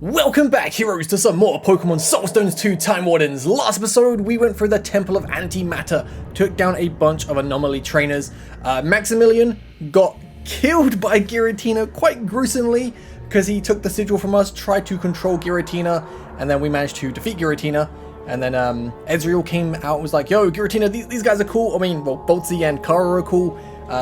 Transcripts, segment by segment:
Welcome back, heroes, to some more Pokemon Soulstones 2 Time Wardens. Last episode, we went through the Temple of Antimatter, took down a bunch of anomaly trainers. Maximilian got killed by Giratina quite gruesomely because he took the sigil from us, tried to control Giratina, and then we managed to defeat Giratina. And then Ezreal came out and was like, yo, Giratina, these guys are cool. I mean, well, Voltsy and Kara are cool.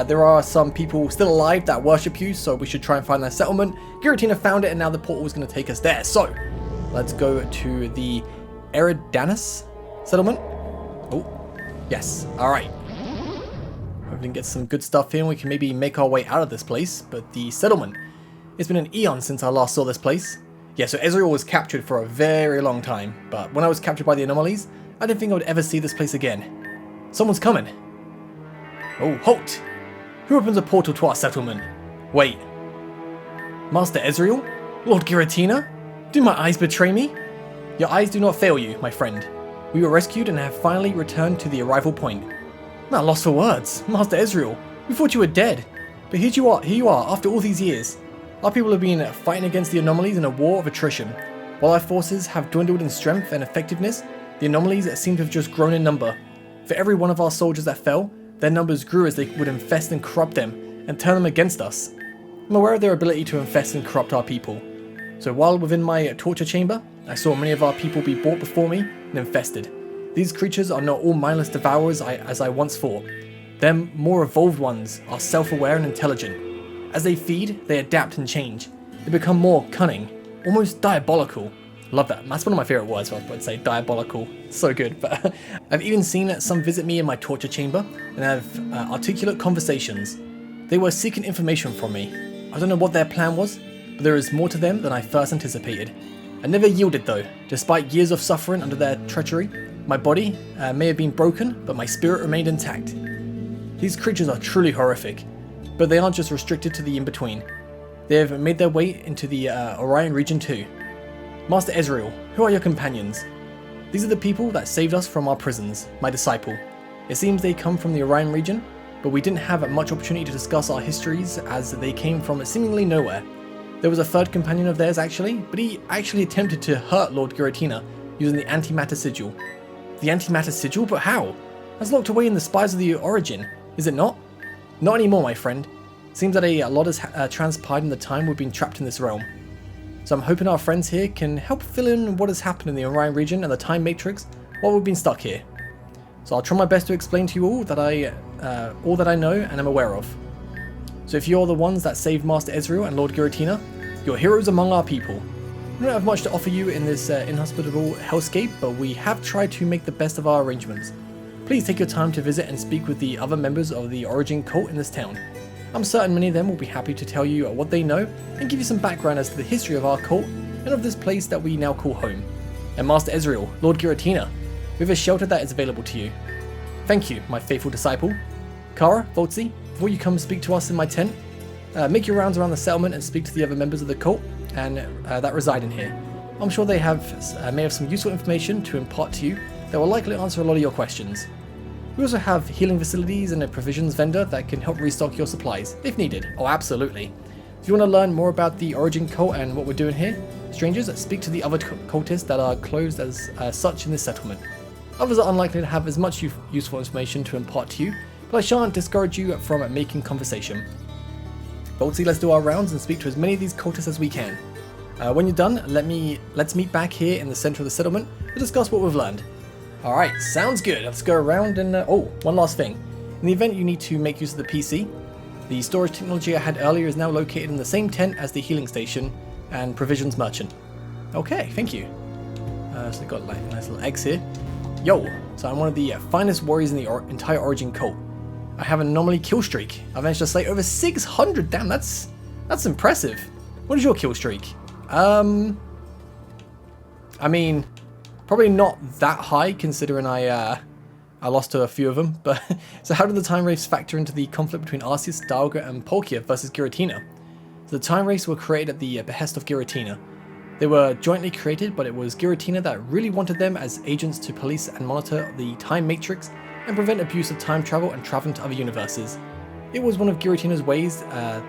There are some people still alive that worship you, so we should try and find their settlement. Giratina found it, and now the portal is going to take us there. So, let's go to the Eridanus settlement. Oh, yes. Alright. Hopefully get some good stuff here, and we can maybe make our way out of this place. But the settlement, it's been an eon since I last saw this place. Yeah, so Ezreal was captured for a very long time, but when I was captured by the anomalies, I didn't think I would ever see this place again. Someone's coming. Oh, halt! Who opens a portal to our settlement? Wait. Master Ezreal? Lord Giratina? Do my eyes betray me? Your eyes do not fail you, my friend. We were rescued and have finally returned to the arrival point. I'm at loss for words. Master Ezreal, we thought you were dead. But here you are, after all these years. Our people have been fighting against the anomalies in a war of attrition. While our forces have dwindled in strength and effectiveness, the anomalies seem to have just grown in number. For every one of our soldiers that fell, their numbers grew as they would infest and corrupt them, and turn them against us. I'm aware of their ability to infest and corrupt our people. So while within my torture chamber, I saw many of our people be brought before me and infested. These creatures are not all mindless devourers as I once thought. Their more evolved ones are self-aware and intelligent. As they feed, they adapt and change. They become more cunning, almost diabolical. Love that. That's one of my favorite words. I was about to say diabolical. So good. But I've even seen some visit me in my torture chamber and have articulate conversations. They were seeking information from me. I don't know what their plan was, but there is more to them than I first anticipated. I never yielded though. Despite years of suffering under their treachery, my body may have been broken, but my spirit remained intact. These creatures are truly horrific, but they aren't just restricted to the in-between. They have made their way into the Orion region too. Master Ezreal, who are your companions? These are the people that saved us from our prisons, my disciple. It seems they come from the Orion region, but we didn't have much opportunity to discuss our histories as they came from seemingly nowhere. There was a third companion of theirs actually, but he actually attempted to hurt Lord Giratina using the Antimatter Sigil. The Antimatter Sigil? But how? That's locked away in the Spies of the Origin, is it not? Not anymore, my friend. Seems that a lot has transpired in the time we've been trapped in this realm. So I'm hoping our friends here can help fill in what has happened in the Orion region and the Time Matrix while we've been stuck here. So I'll try my best to explain to you all that I know and am aware of. So if you're the ones that saved Master Ezreal and Lord Giratina, you're heroes among our people. We don't have much to offer you in this inhospitable hellscape, but we have tried to make the best of our arrangements. Please take your time to visit and speak with the other members of the Origin cult in this town. I'm certain many of them will be happy to tell you what they know and give you some background as to the history of our cult and of this place that we now call home. And Master Ezreal, Lord Giratina, we have a shelter that is available to you. Thank you, my faithful disciple. Kara, Voltsy, before you come speak to us in my tent, make your rounds around the settlement and speak to the other members of the cult and that reside in here. I'm sure they may have some useful information to impart to you that will likely answer a lot of your questions. We also have healing facilities and a provisions vendor that can help restock your supplies, if needed. Oh, absolutely. If you want to learn more about the Origin cult and what we're doing here, strangers, speak to the other cultists that are closed as such in this settlement. Others are unlikely to have as much useful information to impart to you, but I shan't discourage you from making conversation. Voltsy, let's do our rounds and speak to as many of these cultists as we can. When you're done, let's meet back here in the center of the settlement to discuss what we've learned. Alright, sounds good. Let's go around and... one last thing. In the event you need to make use of the PC, the storage technology I had earlier is now located in the same tent as the healing station and provisions merchant. Okay, thank you. So we've got like nice little eggs here. Yo, so I'm one of the finest warriors in the entire Origin cult. I have an anomaly kill streak. I've managed to slay over 600. Damn, that's impressive. What is your kill streak? I mean... probably not that high considering I lost to a few of them, but so how did the time race factor into the conflict between Arceus, Dialga and Palkia versus Giratina? So the time race were created at the behest of Giratina. They were jointly created, but it was Giratina that really wanted them as agents to police and monitor the time matrix and prevent abuse of time travel and traveling to other universes. It was one of Giratina's ways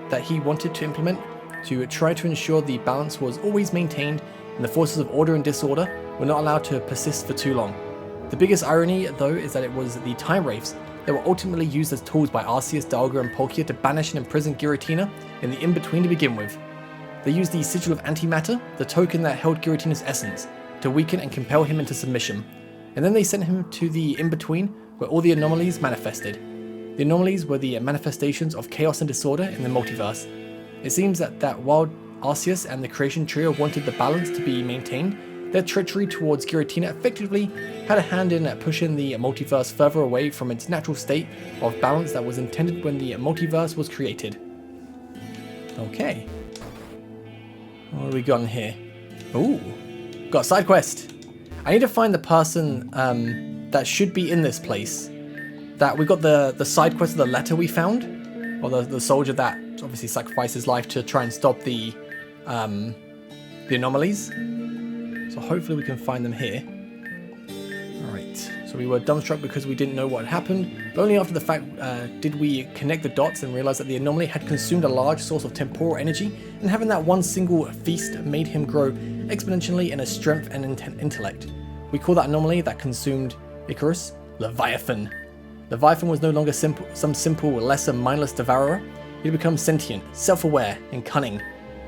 that he wanted to implement to try to ensure the balance was always maintained and the forces of order and disorder were not allowed to persist for too long. The biggest irony, though, is that it was the Time Wraiths that were ultimately used as tools by Arceus, Dalga, and Palkia to banish and imprison Giratina in the in-between to begin with. They used the Sigil of Antimatter, the token that held Giratina's essence, to weaken and compel him into submission. And then they sent him to the in-between, where all the anomalies manifested. The anomalies were the manifestations of chaos and disorder in the multiverse. It seems that while Arceus and the Creation Trio wanted the balance to be maintained, their treachery towards Giratina effectively had a hand in pushing the multiverse further away from its natural state of balance that was intended when the multiverse was created. Okay. What have we got in here? Ooh, got a side quest. I need to find the person that should be in this place. That we got the side quest of the letter we found, or the soldier that obviously sacrificed his life to try and stop the anomalies. So hopefully we can find them here. Alright, so we were dumbstruck because we didn't know what had happened, but only after the fact did we connect the dots and realize that the anomaly had consumed a large source of temporal energy, and having that one single feast made him grow exponentially in his strength and intellect. We call that anomaly that consumed Icarus Leviathan. Leviathan was no longer some simple, lesser, mindless devourer. He had become sentient, self-aware, and cunning.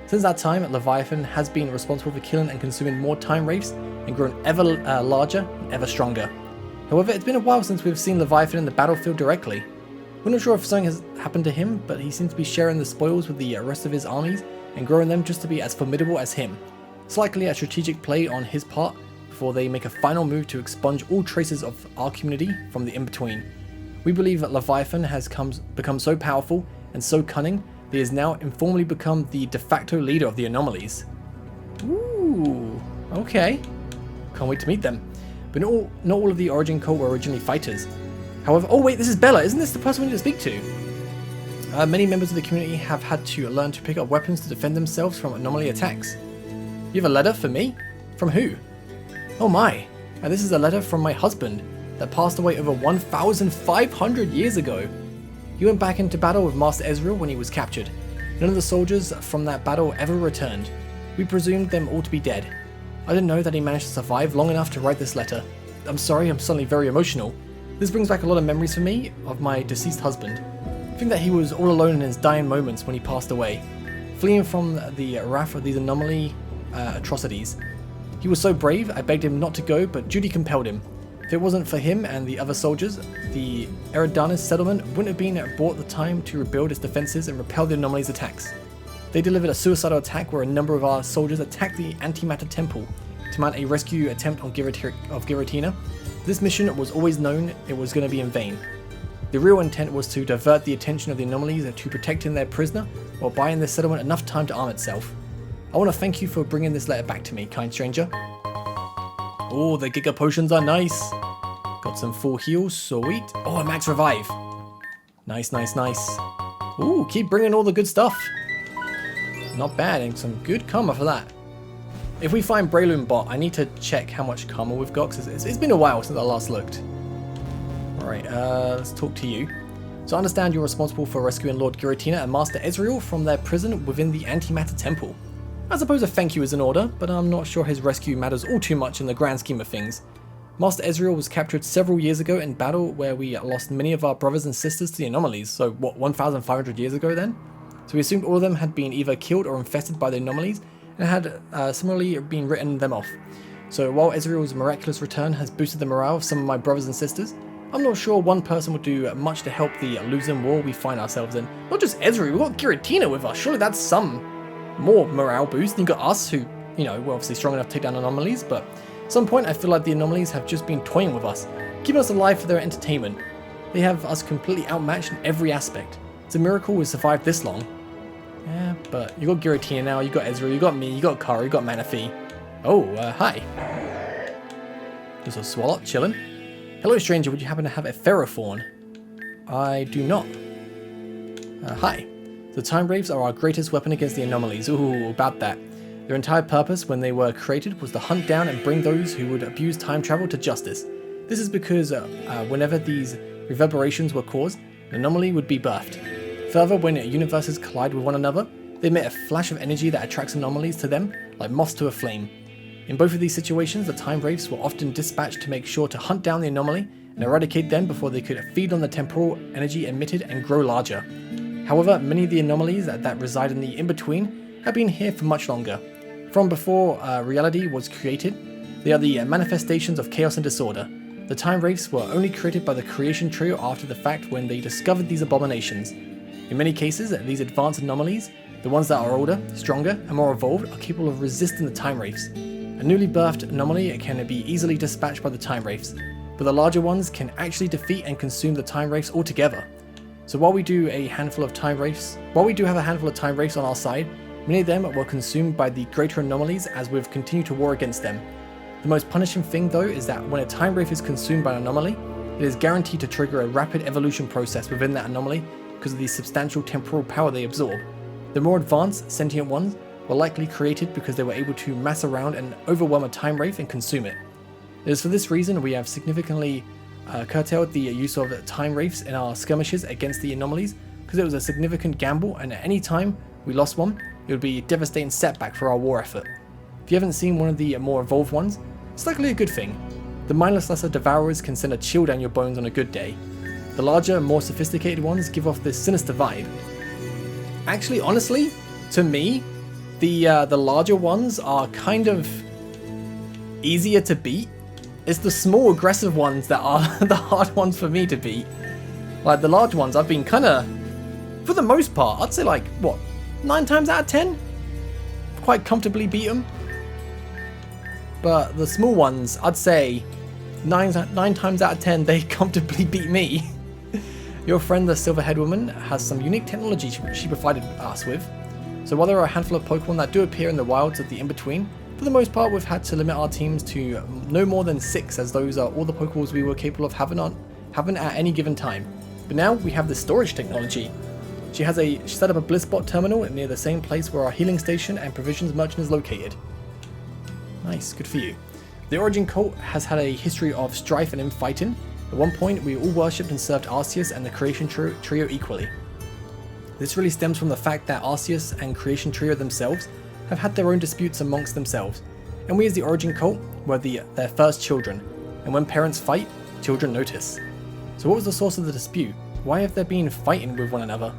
Since that time, Leviathan has been responsible for killing and consuming more Time Wraiths and grown ever larger and ever stronger. However, it's been a while since we've seen Leviathan in the battlefield directly. We're not sure if something has happened to him, but he seems to be sharing the spoils with the rest of his armies and growing them just to be as formidable as him. It's likely a strategic play on his part before they make a final move to expunge all traces of our community from the in-between. We believe that Leviathan has become so powerful and so cunning that he has now informally become the de facto leader of the anomalies. Ooh, okay. Can't wait to meet them. But not all of the Origin cult were originally fighters. However, oh wait, this is Bella. Isn't this the person we need to speak to? Many members of the community have had to learn to pick up weapons to defend themselves from anomaly attacks. You have a letter for me? From who? Oh my, this is a letter from my husband that passed away over 1,500 years ago. He went back into battle with Master Ezreal when he was captured. None of the soldiers from that battle ever returned. We presumed them all to be dead. I didn't know that he managed to survive long enough to write this letter. I'm sorry, I'm suddenly very emotional. This brings back a lot of memories for me of my deceased husband. I think that he was all alone in his dying moments when he passed away, fleeing from the wrath of these anomaly atrocities. He was so brave, I begged him not to go, but duty compelled him. If it wasn't for him and the other soldiers, the Eridanis settlement wouldn't have been bought the time to rebuild its defenses and repel the anomaly's attacks. They delivered a suicidal attack where a number of our soldiers attacked the Antimatter Temple to mount a rescue attempt on Giratina. This mission was always known it was going to be in vain. The real intent was to divert the attention of the anomalies to protecting their prisoner while buying the settlement enough time to arm itself. I want to thank you for bringing this letter back to me, kind stranger. Oh, the Giga Potions are nice. Got some full heals, sweet. Oh, a max revive. Nice, nice, nice. Ooh, keep bringing all the good stuff. Not bad, and some good karma for that. If we find Breloom Bot, I need to check how much karma we've got, because it's been a while since I last looked. Alright, let's talk to you. So I understand you're responsible for rescuing Lord Giratina and Master Ezreal from their prison within the Antimatter Temple. I suppose a thank you is in order, but I'm not sure his rescue matters all too much in the grand scheme of things. Master Ezreal was captured several years ago in battle where we lost many of our brothers and sisters to the anomalies, so what, 1,500 years ago then? So we assumed all of them had been either killed or infested by the anomalies and had similarly been written them off. So while Ezreal's miraculous return has boosted the morale of some of my brothers and sisters, I'm not sure one person would do much to help the losing war we find ourselves in. Not just Ezreal, we've got Giratina with us, surely that's some more morale boost. And you got us who, you know, we're obviously strong enough to take down anomalies, but at some point I feel like the anomalies have just been toying with us, keeping us alive for their entertainment. They have us completely outmatched in every aspect. It's a miracle we survived this long. Yeah, but you got Giratina now, you got Ezreal, you got me, you got Kara, you got Manaphy. Oh, hi. Just a Swalot, chillin'. Hello stranger, would you happen to have a Ferrothorn? I do not. Hi. The Time Wraiths are our greatest weapon against the anomalies. Ooh, about that. Their entire purpose when they were created was to hunt down and bring those who would abuse time travel to justice. This is because whenever these reverberations were caused, an anomaly would be birthed. Further, when universes collide with one another, they emit a flash of energy that attracts anomalies to them like moths to a flame. In both of these situations, the Time Wraiths were often dispatched to make sure to hunt down the anomaly and eradicate them before they could feed on the temporal energy emitted and grow larger. However, many of the anomalies that reside in the in-between have been here for much longer. From before reality was created, they are the manifestations of chaos and disorder. The Time Wraiths were only created by the creation trio after the fact when they discovered these abominations. In many cases, these advanced anomalies, the ones that are older, stronger, and more evolved, are capable of resisting the Time Wraiths. A newly birthed anomaly can be easily dispatched by the Time Wraiths, but the larger ones can actually defeat and consume the Time Wraiths altogether. So while we do have a handful of Time Wraiths on our side, many of them were consumed by the greater anomalies as we've continued to war against them. The most punishing thing though is that when a Time Wraith is consumed by an anomaly, it is guaranteed to trigger a rapid evolution process within that anomaly because of the substantial temporal power they absorb. The more advanced sentient ones were likely created because they were able to mass around and overwhelm a Time Wraith and consume it. It is for this reason we have significantly curtailed the use of Time Wraiths in our skirmishes against the anomalies, because it was a significant gamble, and at any time we lost one, it would be a devastating setback for our war effort. If you haven't seen one of the more evolved ones, it's likely a good thing. The mindless lesser devourers can send a chill down your bones on a good day. The larger, more sophisticated ones give off this sinister vibe. Actually, honestly, to me, the larger ones are kind of easier to beat. It's the small aggressive ones that are the hard ones for me to beat. Like the large ones, I've been kind of, for the most part, I'd say like, what, 9 times out of 10? Quite comfortably beat them. But the small ones, I'd say 9 times out of 10, they comfortably beat me. Your friend, the Silverhead Woman, has some unique technology she provided us with. So while there are a handful of Pokemon that do appear in the wilds of the in-between, for the most part we've had to limit our teams to no more than 6, as those are all the Pokeballs we were capable of having at any given time. But now we have the storage technology. She set up a Blissbot terminal near the same place where our healing station and provisions merchant is located. Nice, good for you. The Origin cult has had a history of strife and infighting. At one point, we all worshipped and served Arceus and the Creation Trio equally. This really stems from the fact that Arceus and Creation Trio themselves have had their own disputes amongst themselves, and we as the Origin cult were their first children, and when parents fight, children notice. So what was the source of the dispute? Why have they been fighting with one another?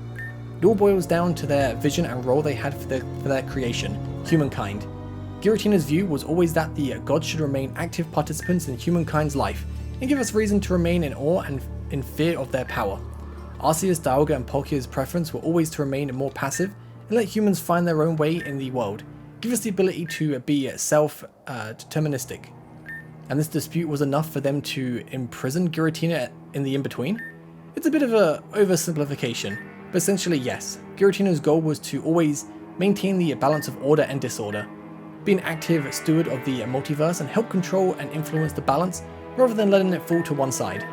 It all boils down to their vision and role they had for their creation, humankind. Giratina's view was always that the gods should remain active participants in humankind's life, and give us reason to remain in awe and in fear of their power. Arceus, Dialga, and Palkia's preference were always to remain more passive and let humans find their own way in the world, give us the ability to be self-deterministic. And this dispute was enough for them to imprison Giratina in the in-between? It's a bit of an oversimplification, but essentially yes, Giratina's goal was to always maintain the balance of order and disorder, be an active steward of the multiverse and help control and influence the balance rather than letting it fall to one side.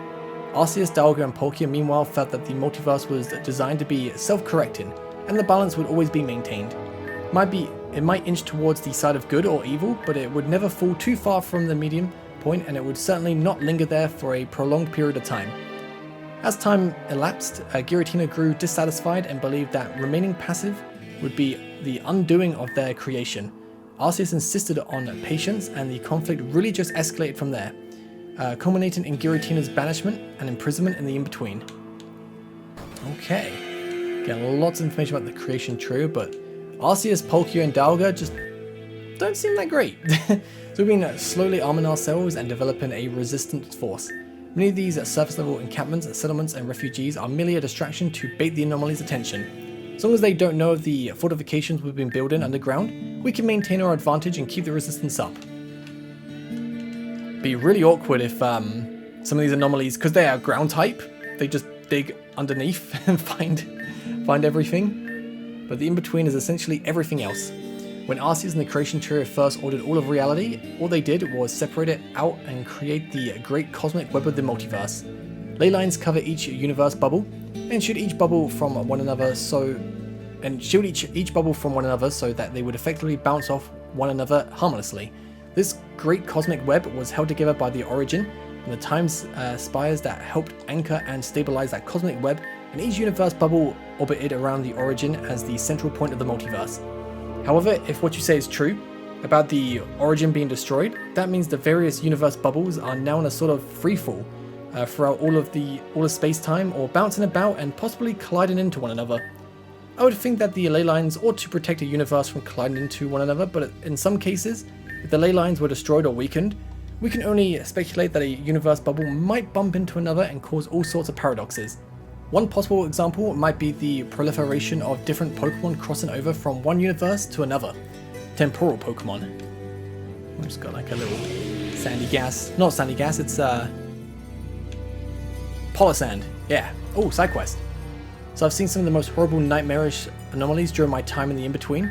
Arceus, Dialga, and Palkia meanwhile felt that the multiverse was designed to be self-correcting, and the balance would always be maintained. It might inch towards the side of good or evil, but it would never fall too far from the medium point, and it would certainly not linger there for a prolonged period of time. As time elapsed, Giratina grew dissatisfied and believed that remaining passive would be the undoing of their creation. Arceus insisted on patience, and the conflict really just escalated from there, culminating in Giratina's banishment and imprisonment in the in-between. Okay, getting lots of information about the Creation Trio, but Arceus, Palkia, and Dialga just don't seem that great. So we've been slowly arming ourselves and developing a resistance force. Many of these surface level encampments, settlements, and refugees are merely a distraction to bait the anomalies' attention. As long as they don't know of the fortifications we've been building underground, we can maintain our advantage and keep the resistance up. Be really awkward if some of these anomalies, because they are ground type, they just dig underneath and find everything. But the in-between is essentially everything else. When Arceus and the Creation Trio first ordered all of reality, all they did was separate it out and create the great cosmic web of the multiverse. Ley lines cover each universe bubble and shield each bubble from one another so that they would effectively bounce off one another harmlessly. This great cosmic web was held together by the Origin and the time spires that helped anchor and stabilize that cosmic web, and each universe bubble orbited around the Origin as the central point of the multiverse. However, if what you say is true, about the origin being destroyed, that means the various universe bubbles are now in a sort of freefall throughout all of space-time, or bouncing about and possibly colliding into one another. I would think that the ley lines ought to protect a universe from colliding into one another, but in some cases, if the ley lines were destroyed or weakened, we can only speculate that a universe bubble might bump into another and cause all sorts of paradoxes. One possible example might be the proliferation of different Pokemon crossing over from one universe to another. Temporal Pokemon. We've just got like a little sandy gas. Not sandy gas, it's Polisand. Yeah. Oh, side quest. So I've seen some of the most horrible, nightmarish anomalies during my time in the in-between.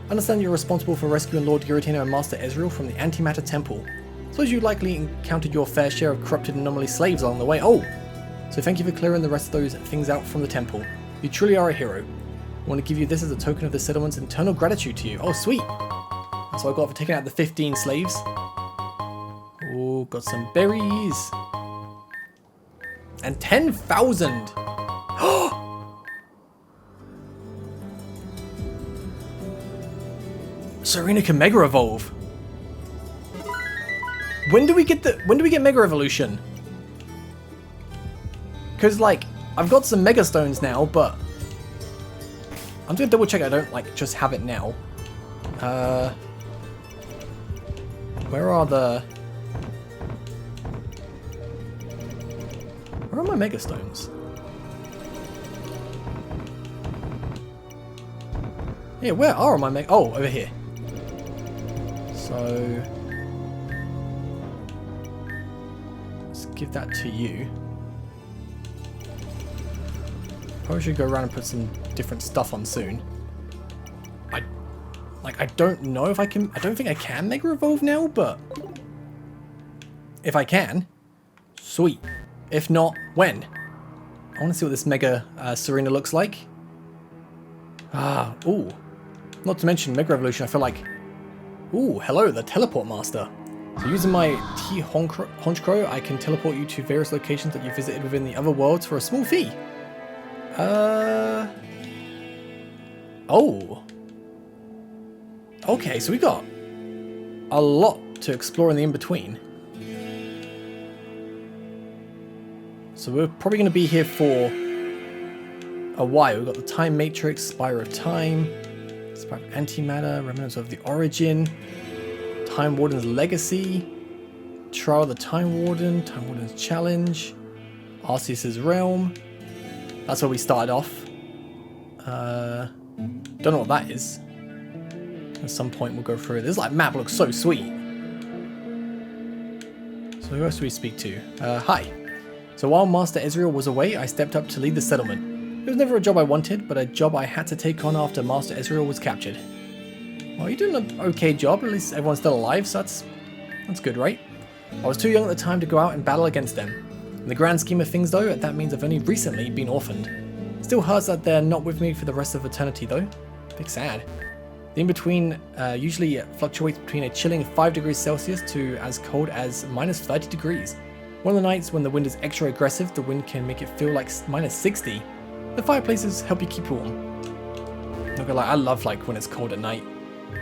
I understand you're responsible for rescuing Lord Giratina and Master Ezreal from the Antimatter Temple. Suppose you likely encountered your fair share of corrupted anomaly slaves along the way. Oh! So thank you for clearing the rest of those things out from the temple. You truly are a hero. I want to give you this as a token of the settlement's eternal gratitude to you. Oh, sweet! That's what I got for taking out the 15 slaves. Oh, got some berries. And 10,000! Serena can Mega Evolve. When do we get Mega Evolution? Because like I've got some Mega Stones now, but I'm gonna double check I don't like just have it now. Where are my Mega Stones? Yeah, where are my Mega? Oh, over here. So let's give that to you. Probably should go around and put some different stuff on soon. I don't know if I can. I don't think I can Mega Evolve now, but if I can, sweet. If not, when? I want to see what this Mega Serena looks like. Ooh. Not to mention Mega Evolution, I feel like. Ooh, hello, the Teleport Master. So using my T Honchkrow, I can teleport you to various locations that you visited within the other worlds for a small fee. Oh. Okay, so we got a lot to explore in the in-between. So we're probably going to be here for a while. We've got the Time Matrix, Spire of Time, Spire of Antimatter, Remnants of the Origin, Time Warden's Legacy, Trial of the Time Warden, Time Warden's Challenge, Arceus' Realm. That's where we started off. Don't know what that is. At some point we'll go through it. This like map looks so sweet. So who else do we speak to? Hi. So while Master Ezreal was away, I stepped up to lead the settlement. It was never a job I wanted, but a job I had to take on after Master Ezreal was captured. Well, you're doing an okay job. At least everyone's still alive, so that's good, right? I was too young at the time to go out and battle against them. In the grand scheme of things though, that means I've only recently been orphaned. Still hurts that they're not with me for the rest of eternity though. Big sad. The in-between usually fluctuates between a chilling 5 degrees Celsius to as cold as minus 30 degrees. One of the nights when the wind is extra aggressive, the wind can make it feel like minus 60. The fireplaces help you keep warm. Not gonna lie, I love like when it's cold at night.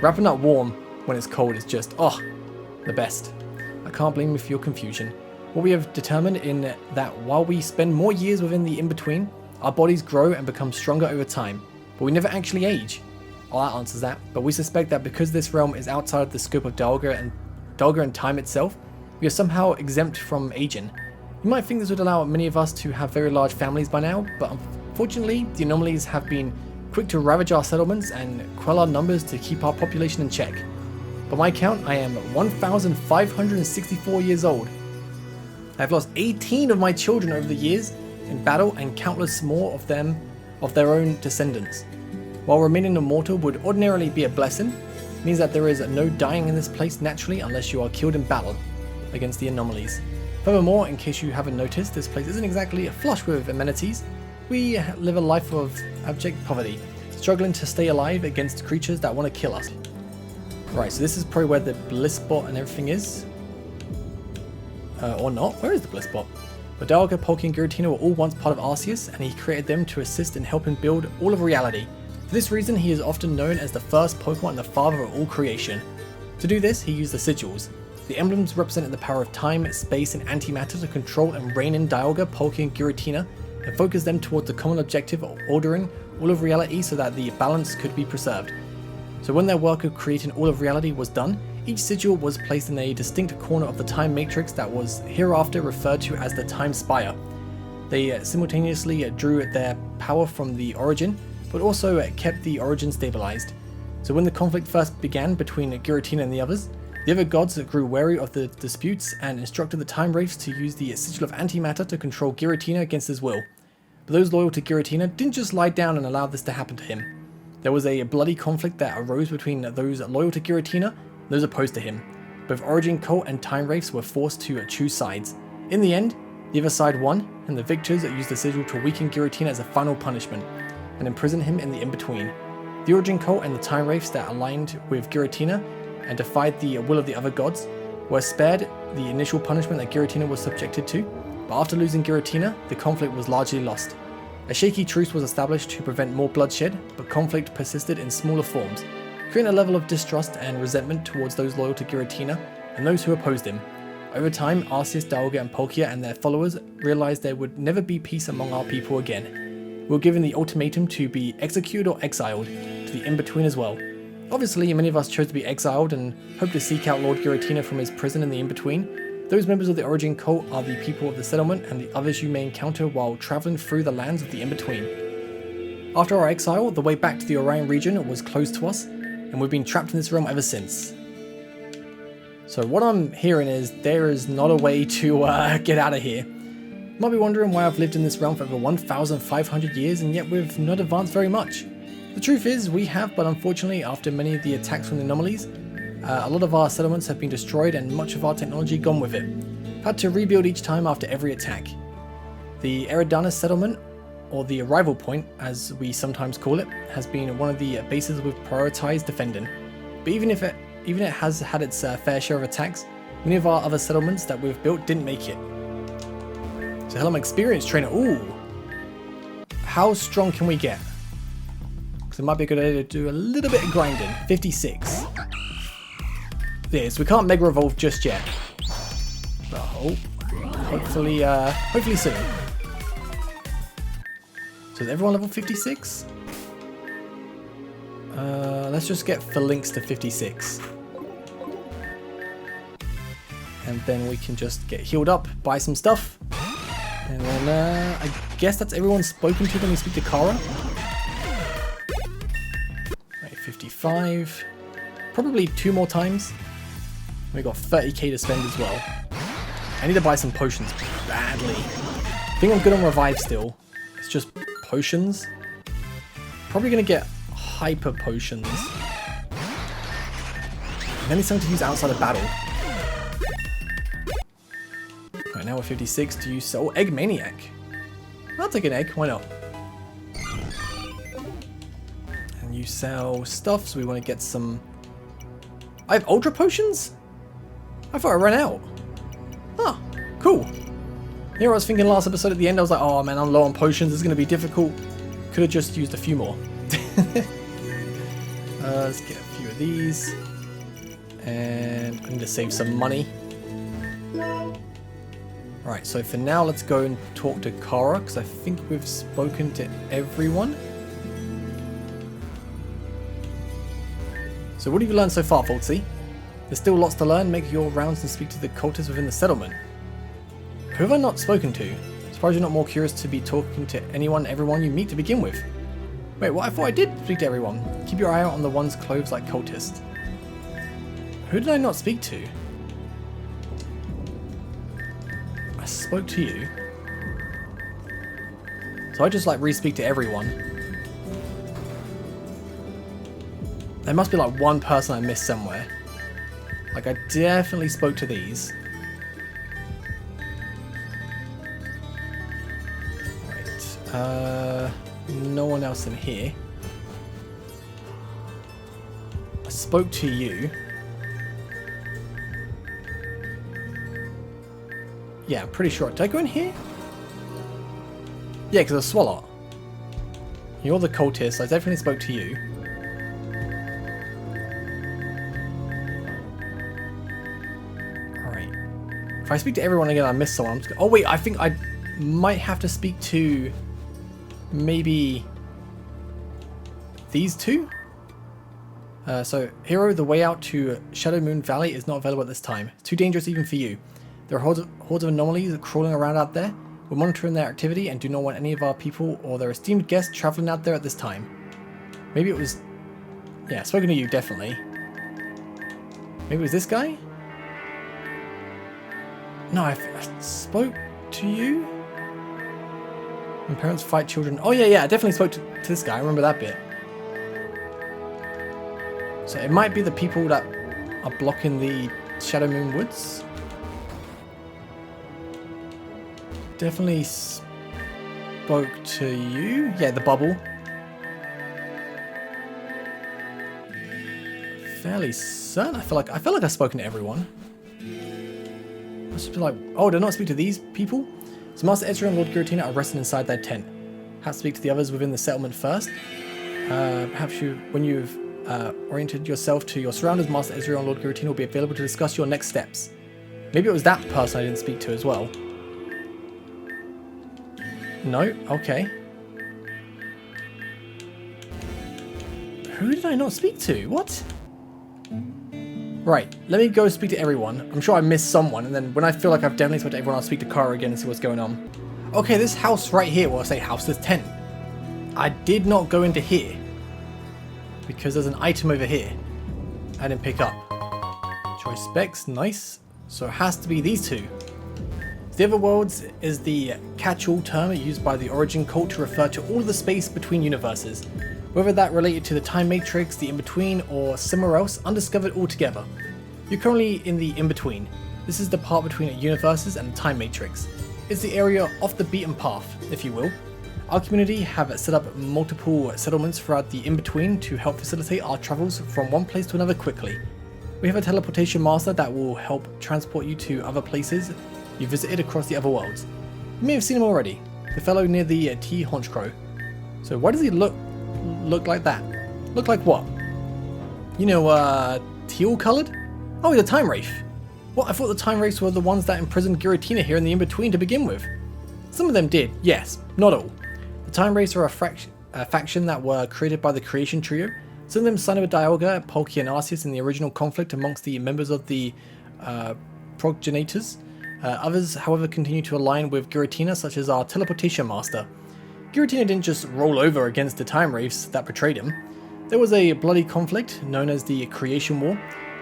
Wrapping up warm when it's cold is just, oh, the best. I can't blame you for your confusion. What we have determined in that while we spend more years within the in-between, our bodies grow and become stronger over time, but we never actually age. Well, that answers that, but we suspect that because this realm is outside of the scope of Dalga and time itself, we are somehow exempt from aging. You might think this would allow many of us to have very large families by now, but unfortunately, the anomalies have been quick to ravage our settlements and quell our numbers to keep our population in check. By my count, I am 1,564 years old. I have lost 18 of my children over the years in battle and countless more of them of their own descendants. While remaining immortal would ordinarily be a blessing, it means that there is no dying in this place naturally unless you are killed in battle against the anomalies. Furthermore, in case you haven't noticed, this place isn't exactly flush with amenities. We live a life of abject poverty, struggling to stay alive against creatures that want to kill us. Right, so this is probably where the bliss spot and everything is. Or not. Where is the bliss spot? Vidalga, Palkia, and Giratina were all once part of Arceus, and he created them to assist in helping build all of reality. For this reason, he is often known as the first Pokemon and the father of all creation. To do this, he used the sigils. The emblems represented the power of time, space, and antimatter to control and rein in Dialga, Palkia, and Giratina, and focus them towards the common objective of ordering all of reality so that the balance could be preserved. So when their work of creating all of reality was done, each sigil was placed in a distinct corner of the time matrix that was hereafter referred to as the Time Spire. They simultaneously drew their power from the origin, but also kept the origin stabilized. So when the conflict first began between Giratina and the other gods grew wary of the disputes and instructed the Time Wraiths to use the Sigil of Antimatter to control Giratina against his will. But those loyal to Giratina didn't just lie down and allow this to happen to him. There was a bloody conflict that arose between those loyal to Giratina and those opposed to him. Both Origin Cult and Time Wraiths were forced to choose sides. In the end, the other side won, and the victors used the sigil to weaken Giratina as a final punishment, and imprison him in the in-between. The Origin Cult and the Time Wraiths that aligned with Giratina and defied the will of the other gods were spared the initial punishment that Giratina was subjected to, but after losing Giratina, the conflict was largely lost. A shaky truce was established to prevent more bloodshed, but conflict persisted in smaller forms, creating a level of distrust and resentment towards those loyal to Giratina and those who opposed him. Over time, Arceus, Dialga, and Palkia and their followers realized there would never be peace among our people again. We were given the ultimatum to be executed or exiled, to the in-between as well. Obviously, many of us chose to be exiled and hope to seek out Lord Giratina from his prison in the in-between. Those members of the Origin Cult are the people of the settlement and the others you may encounter while traveling through the lands of the in-between. After our exile, the way back to the Orion region was closed to us, and we've been trapped in this realm ever since. So what I'm hearing is there is not a way to get out of here. You might be wondering why I've lived in this realm for over 1,500 years and yet we've not advanced very much. The truth is we have, but unfortunately after many of the attacks from the anomalies, a lot of our settlements have been destroyed and much of our technology gone with it. I've had to rebuild each time after every attack. The Eridanus settlement, or the arrival point as we sometimes call it, has been one of the bases we've prioritized defending. But even if it has had its fair share of attacks, many of our other settlements that we've built didn't make it. So hello, my experienced trainer. Ooh! How strong can we get? Because it might be a good idea to do a little bit of grinding. 56. Yes, we can't Mega Evolve just yet. But hopefully soon. So is everyone level 56? Let's just get Phalanx to 56. And then we can just get healed up, buy some stuff. And then I guess that's everyone spoken to when we speak to Kara. Right, 55. Probably 2 more times. We got 30k to spend as well. I need to buy some potions badly. I think I'm good on revive still. It's just potions. Probably gonna get hyper potions. And then it's something to use outside of battle. Right, now we're 56. Do you sell Egg Maniac? I'll take an egg, why not? And you sell stuff, so we want to get some. I have Ultra Potions? I thought I ran out. Ah, cool. Here I was thinking last episode at the end, I was like, oh man, I'm low on potions, this is going to be difficult. Could have just used a few more. Let's get a few of these. And I need to save some money. Alright, so for now, let's go and talk to Kara, because I think we've spoken to everyone. So what have you learned so far, Voltsy? There's still lots to learn. Make your rounds and speak to the cultists within the settlement. Who have I not spoken to? Surprised you're not more curious to be talking to everyone you meet to begin with. Wait, what? I thought I did speak to everyone. Keep your eye out on the ones clothed like cultists. Who did I not speak to? I spoke to you. So I just like re-speak to everyone. There must be like one person I missed somewhere. Like I definitely spoke to these. Right. No one else in here. I spoke to you. Yeah, I'm pretty sure. Did I go in here? Yeah, because of Swallow. You're the cultist, I definitely spoke to you. If I speak to everyone again, I miss someone. Oh wait, I think I might have to speak to maybe these two. So, Hero, the way out to Shadow Moon Valley is not available at this time. It's too dangerous even for you. There are hordes of anomalies crawling around out there. We're monitoring their activity and do not want any of our people or their esteemed guests traveling out there at this time. Maybe it was... Yeah, spoken to you, definitely. Maybe it was this guy? No, I spoke to you? When parents fight children... Oh yeah, I definitely spoke to this guy. I remember that bit. So it might be the people that are blocking the Shadow Moon Woods. Definitely spoke to you. Yeah, the bubble. Fairly certain. I feel like I've spoken to everyone. I should be like, oh, did I not speak to these people? So Master Ezra and Lord Giratina are resting inside their tent. Have to speak to the others within the settlement first. Perhaps when you've oriented yourself to your surroundings, Master Ezra and Lord Giratina will be available to discuss your next steps. Maybe it was that person I didn't speak to as well. No? Okay. Who did I not speak to? What? Right, let me go speak to everyone. I'm sure I missed someone, and then when I feel like I've definitely spoken to everyone, I'll speak to Kara again and see what's going on. Okay, this house right here, well I say house, this tent. I did not go into here. Because there's an item over here I didn't pick up. Choice specs, nice. So it has to be these two. The other worlds is the catch-all term used by the Origin cult to refer to all of the space between universes. Whether that related to the time matrix, the in-between, or somewhere else, undiscovered altogether. You're currently in the in-between. This is the part between universes and the time matrix. It's the area off the beaten path, if you will. Our community have set up multiple settlements throughout the in-between to help facilitate our travels from one place to another quickly. We have a teleportation master that will help transport you to other places you visited across the other worlds. You may have seen him already, the fellow near the T Honchcrow. So why does he look like that? Look like what? You know, teal coloured? Oh, he's a time wraith. What? I thought the time wraiths were the ones that imprisoned Giratina here in the in-between to begin with. Some of them did, yes, not all. The time wraiths are a faction that were created by the Creation Trio. Some of them sided with Dialga, Palkia, and Arceus in the original conflict amongst the members of the progenitors. Others, however, continue to align with Giratina, such as our teleportation master. Giratina didn't just roll over against the time wraiths that betrayed him. There was a bloody conflict known as the Creation War,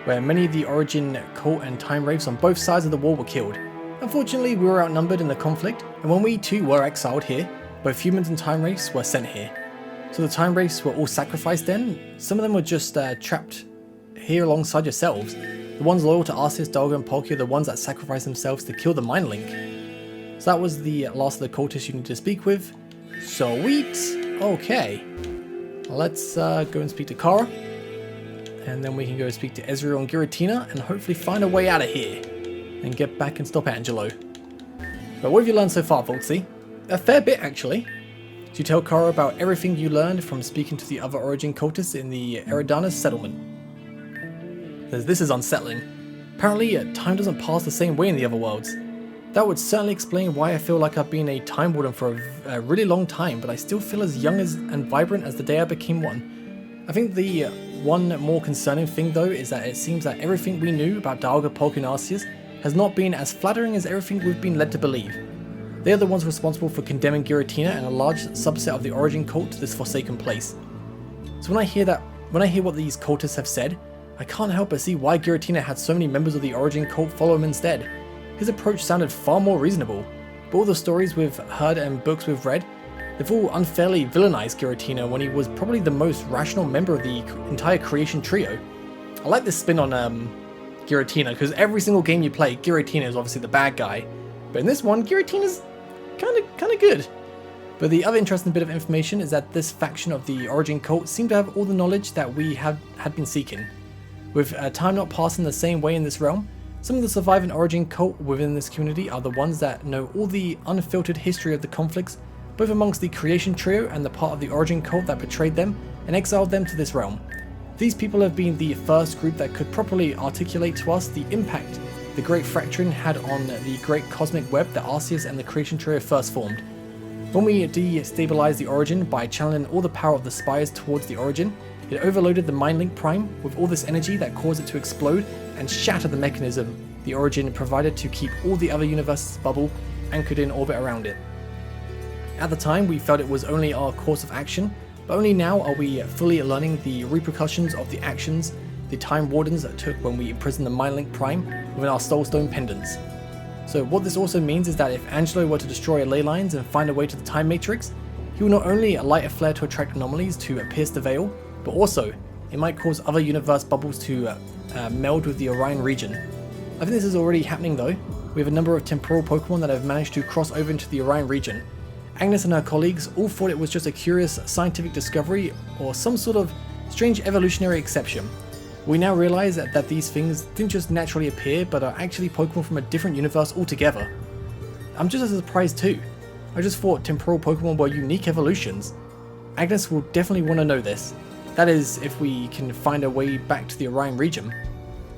where many of the Origin cult and time wraiths on both sides of the war were killed. Unfortunately, we were outnumbered in the conflict, and when we too were exiled here, both humans and time wraiths were sent here. So the time wraiths were all sacrificed then. Some of them were just trapped here alongside yourselves. The ones loyal to Arceus, Dialga, and Palkia are the ones that sacrificed themselves to kill the Mind Link. So that was the last of the cultists you need to speak with. Sweet! Okay. Let's go and speak to Kara. And then we can go speak to Ezreal and Giratina and hopefully find a way out of here. And get back and stop Angelo. But what have you learned so far, Voltsy? A fair bit, actually. Did you tell Kara about everything you learned from speaking to the other Origin cultists in the Eridanos settlement? This is unsettling. Apparently, time doesn't pass the same way in the other worlds. That would certainly explain why I feel like I've been a Time Warden for a really long time, but I still feel as young and vibrant as the day I became one. I think the one more concerning thing, though, is that it seems that everything we knew about Dialga, Palkia, and Arceus has not been as flattering as everything we've been led to believe. They are the ones responsible for condemning Giratina and a large subset of the Origin cult to this forsaken place. So when I hear what these cultists have said, I can't help but see why Giratina had so many members of the Origin cult follow him instead. His approach sounded far more reasonable, but all the stories we've heard and books we've read, they've all unfairly villainized Giratina when he was probably the most rational member of the entire Creation Trio. I like this spin on Giratina, because every single game you play, Giratina is obviously the bad guy, but in this one, Giratina's kind of good. But the other interesting bit of information is that this faction of the Origin cult seemed to have all the knowledge that we had been seeking. With time not passing the same way in this realm, some of the surviving Origin cult within this community are the ones that know all the unfiltered history of the conflicts, both amongst the Creation Trio and the part of the Origin cult that betrayed them and exiled them to this realm. These people have been the first group that could properly articulate to us the impact the great fracturing had on the great cosmic web that Arceus and the creation trio first formed. When we destabilized the origin by channeling all the power of the spires towards the origin, it overloaded the Mind Link Prime with all this energy that caused it to explode and shatter the mechanism the origin provided to keep all the other universes' bubble anchored in orbit around it. At the time, we felt it was only our course of action, but only now are we fully learning the repercussions of the actions the Time Wardens took when we imprisoned the Mind Link Prime within our Soulstone pendants. So what this also means is that if Angelo were to destroy ley lines and find a way to the Time Matrix, he will not only light a flare to attract anomalies to pierce the veil, but also it might cause other universe bubbles to meld with the Orion region. I think this is already happening though. We have a number of temporal Pokemon that have managed to cross over into the Orion region. Agnes and her colleagues all thought it was just a curious scientific discovery or some sort of strange evolutionary exception. We now realize that these things didn't just naturally appear, but are actually Pokemon from a different universe altogether. I'm just as surprised too. I just thought temporal Pokemon were unique evolutions. Agnes will definitely want to know this. That is, if we can find a way back to the Orion region.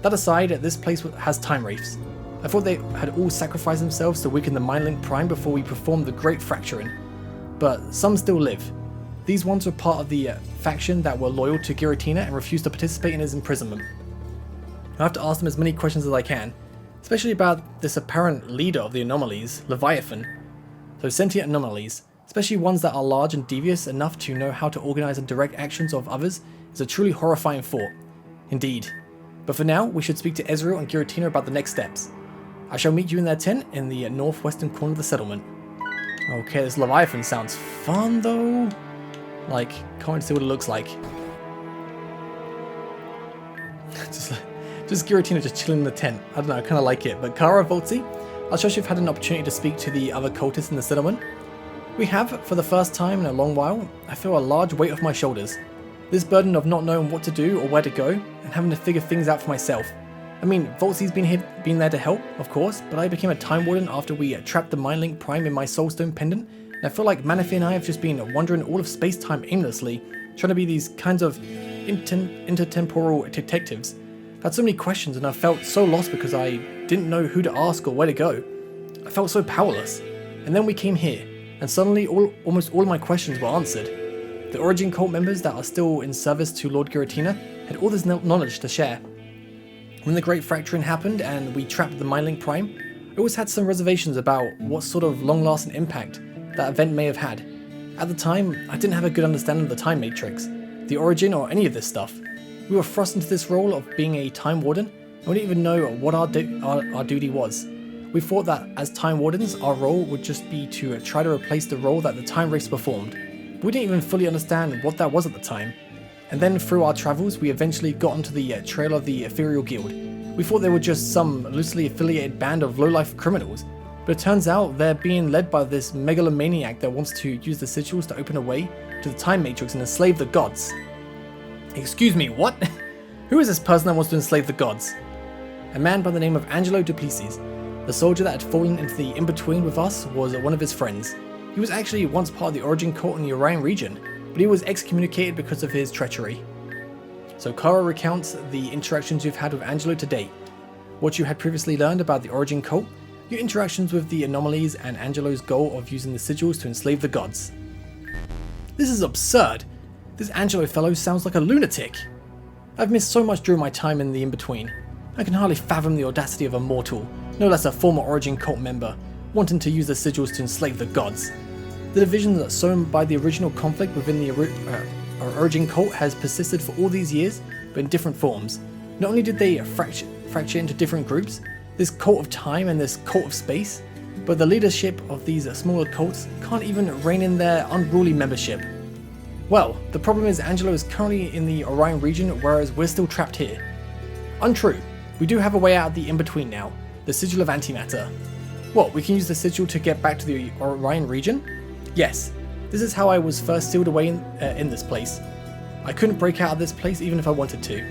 That aside, this place has time wraiths. I thought they had all sacrificed themselves to weaken the Mind Link Prime before we performed the Great Fracturing. But some still live. These ones were part of the faction that were loyal to Giratina and refused to participate in his imprisonment. I have to ask them as many questions as I can, especially about this apparent leader of the anomalies, Leviathan. So sentient anomalies, especially ones that are large and devious enough to know how to organize and direct actions of others, is a truly horrifying thought. Indeed. But for now, we should speak to Ezreal and Giratina about the next steps. I shall meet you in their tent in the northwestern corner of the settlement. Okay, this Leviathan sounds fun though. Like, can't wait to see what it looks like. just Giratina just chilling in the tent. I don't know, I kind of like it. But HeroVoltsy, I'll trust you've had an opportunity to speak to the other cultists in the settlement. We have, for the first time in a long while, I feel a large weight off my shoulders. This burden of not knowing what to do or where to go, and having to figure things out for myself. I mean, Voltsy's been there to help, of course, but I became a Time Warden after we trapped the Mind Link Prime in my Soulstone pendant, and I feel like Manaphy and I have just been wandering all of space-time aimlessly, trying to be these kinds of intertemporal detectives. I've had so many questions and I felt so lost because I didn't know who to ask or where to go. I felt so powerless. And then we came here, and suddenly almost all of my questions were answered. The Origin cult members that are still in service to Lord Giratina had all this knowledge to share. When the Great Fracturing happened and we trapped the Mind Link Prime, I always had some reservations about what sort of long-lasting impact that event may have had. At the time, I didn't have a good understanding of the Time Matrix, the Origin, or any of this stuff. We were thrust into this role of being a Time Warden, and we didn't even know what our duty was. We thought that as Time Wardens, our role would just be to try to replace the role that the Time Wraiths performed. But we didn't even fully understand what that was at the time. And then through our travels, we eventually got onto the trail of the Ethereal Guild. We thought they were just some loosely affiliated band of low-life criminals, but it turns out they're being led by this megalomaniac that wants to use the sigils to open a way to the Time Matrix and enslave the gods. Excuse me, what? Who is this person that wants to enslave the gods? A man by the name of Angelo Duplessis. The soldier that had fallen into the in-between with us was one of his friends. He was actually once part of the Origin cult in the Orion region, but he was excommunicated because of his treachery. So Kara recounts the interactions you've had with Angelo to date, what you had previously learned about the Origin cult, your interactions with the anomalies, and Angelo's goal of using the sigils to enslave the gods. This is absurd. This Angelo fellow sounds like a lunatic. I've missed so much during my time in the in-between. I can hardly fathom the audacity of a mortal, no less a former Origin cult member, wanting to use the sigils to enslave the gods. The division sown by the original conflict within the Origin cult has persisted for all these years, but in different forms. Not only did they fracture into different groups, this cult of time and this cult of space, but the leadership of these smaller cults can't even rein in their unruly membership. Well, the problem is Angelo is currently in the Orion region, whereas we're still trapped here. Untrue. We do have a way out of the in-between now, the Sigil of Antimatter. What, we can use the sigil to get back to the Orion region? Yes, this is how I was first sealed away in this place. I couldn't break out of this place even if I wanted to.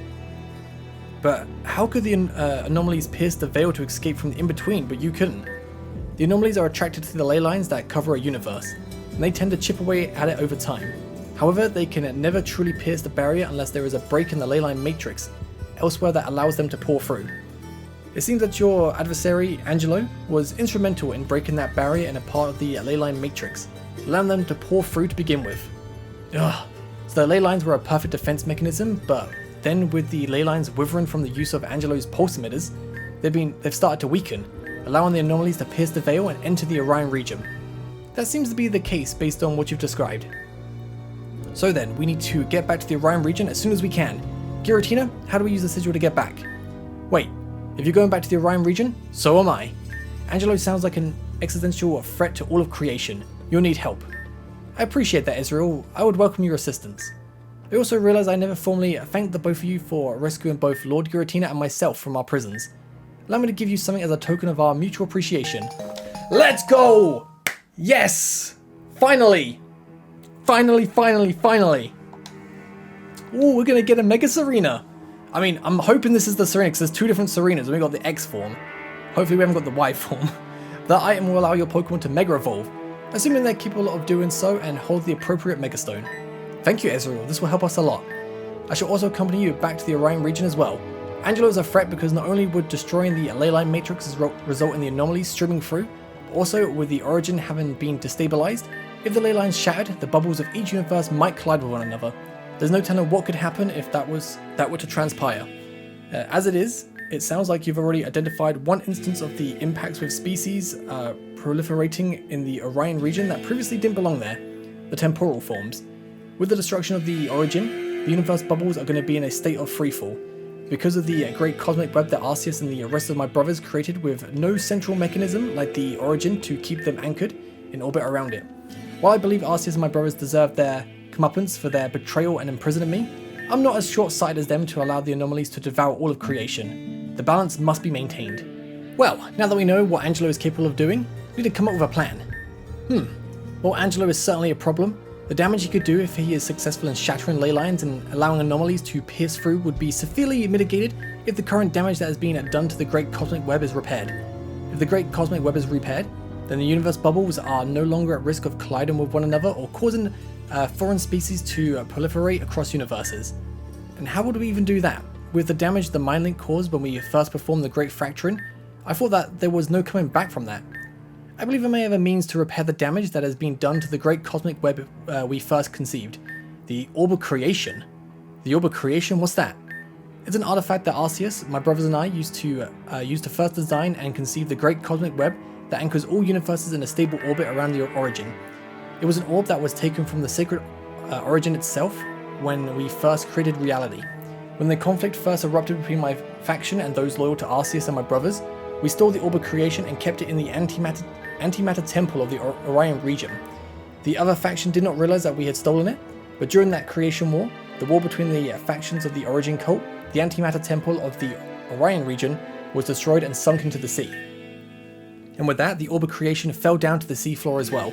But how could the anomalies pierce the veil to escape from the in-between, but you couldn't? The anomalies are attracted to the ley lines that cover a universe, and they tend to chip away at it over time. However, they can never truly pierce the barrier unless there is a break in the ley line matrix elsewhere that allows them to pour through. It seems that your adversary, Angelo, was instrumental in breaking that barrier and a part of the ley line matrix, allowing them to pour through to begin with. Ugh. So the ley lines were a perfect defense mechanism, but then with the ley lines withering from the use of Angelo's pulse emitters, they've started to weaken, allowing the anomalies to pierce the veil and enter the Orion region. That seems to be the case based on what you've described. So then, we need to get back to the Orion region as soon as we can. Giratina, how do we use the sigil to get back? Wait, if you're going back to the Orion region, so am I. Angelo sounds like an existential threat to all of creation. You'll need help. I appreciate that, Israel. I would welcome your assistance. I also realize I never formally thanked the both of you for rescuing both Lord Giratina and myself from our prisons. Allow me to give you something as a token of our mutual appreciation. Let's go! Yes! Finally! Finally! Ooh, we're gonna get a Mega Serena! I mean, I'm hoping this is the Serena because there's two different Serenas. We got the X form. Hopefully we haven't got the Y form. That item will allow your Pokemon to Mega Evolve, assuming they're capable of doing so and hold the appropriate Mega Stone. Thank you, Ezreal. This will help us a lot. I shall also accompany you back to the Orion region as well. Angelo is a threat because not only would destroying the ley line matrix result in the anomalies streaming through, but also with the origin having been destabilized, if the ley lines shattered, the bubbles of each universe might collide with one another. There's no telling what could happen if that were to transpire. As it is, it sounds like you've already identified one instance of the impacts with species proliferating in the Orion region that previously didn't belong there, the temporal forms. With the destruction of the origin, the universe bubbles are going to be in a state of freefall. Because of the great cosmic web that Arceus and the rest of my brothers created with no central mechanism like the origin to keep them anchored in orbit around it. While I believe Arceus and my brothers deserve their comeuppance for their betrayal and imprisoning me, I'm not as short-sighted as them to allow the anomalies to devour all of creation. The balance must be maintained. Well, now that we know what Angelo is capable of doing, we need to come up with a plan. Well, Angelo is certainly a problem. The damage he could do if he is successful in shattering ley lines and allowing anomalies to pierce through would be severely mitigated if the current damage that has been done to the Great Cosmic Web is repaired. If the Great Cosmic Web is repaired, then the universe bubbles are no longer at risk of colliding with one another or causing foreign species to proliferate across universes. And how would we even do that? With the damage the Mind Link caused when we first performed the Great Fracturing, I thought that there was no coming back from that. I believe I may have a means to repair the damage that has been done to the Great Cosmic Web we first conceived. The Orb of Creation. The Orb of Creation? What's that? It's an artifact that Arceus, my brothers and I used to first design and conceive the Great Cosmic Web that anchors all universes in a stable orbit around the origin. It was an orb that was taken from the sacred origin itself when we first created reality. When the conflict first erupted between my faction and those loyal to Arceus and my brothers, we stole the Orb of Creation and kept it in the antimatter temple of the Orion region. The other faction did not realize that we had stolen it, but during that creation war, the war between the factions of the Origin cult, the antimatter temple of the Orion region was destroyed and sunk into the sea. And with that, the Orb of Creation fell down to the seafloor as well.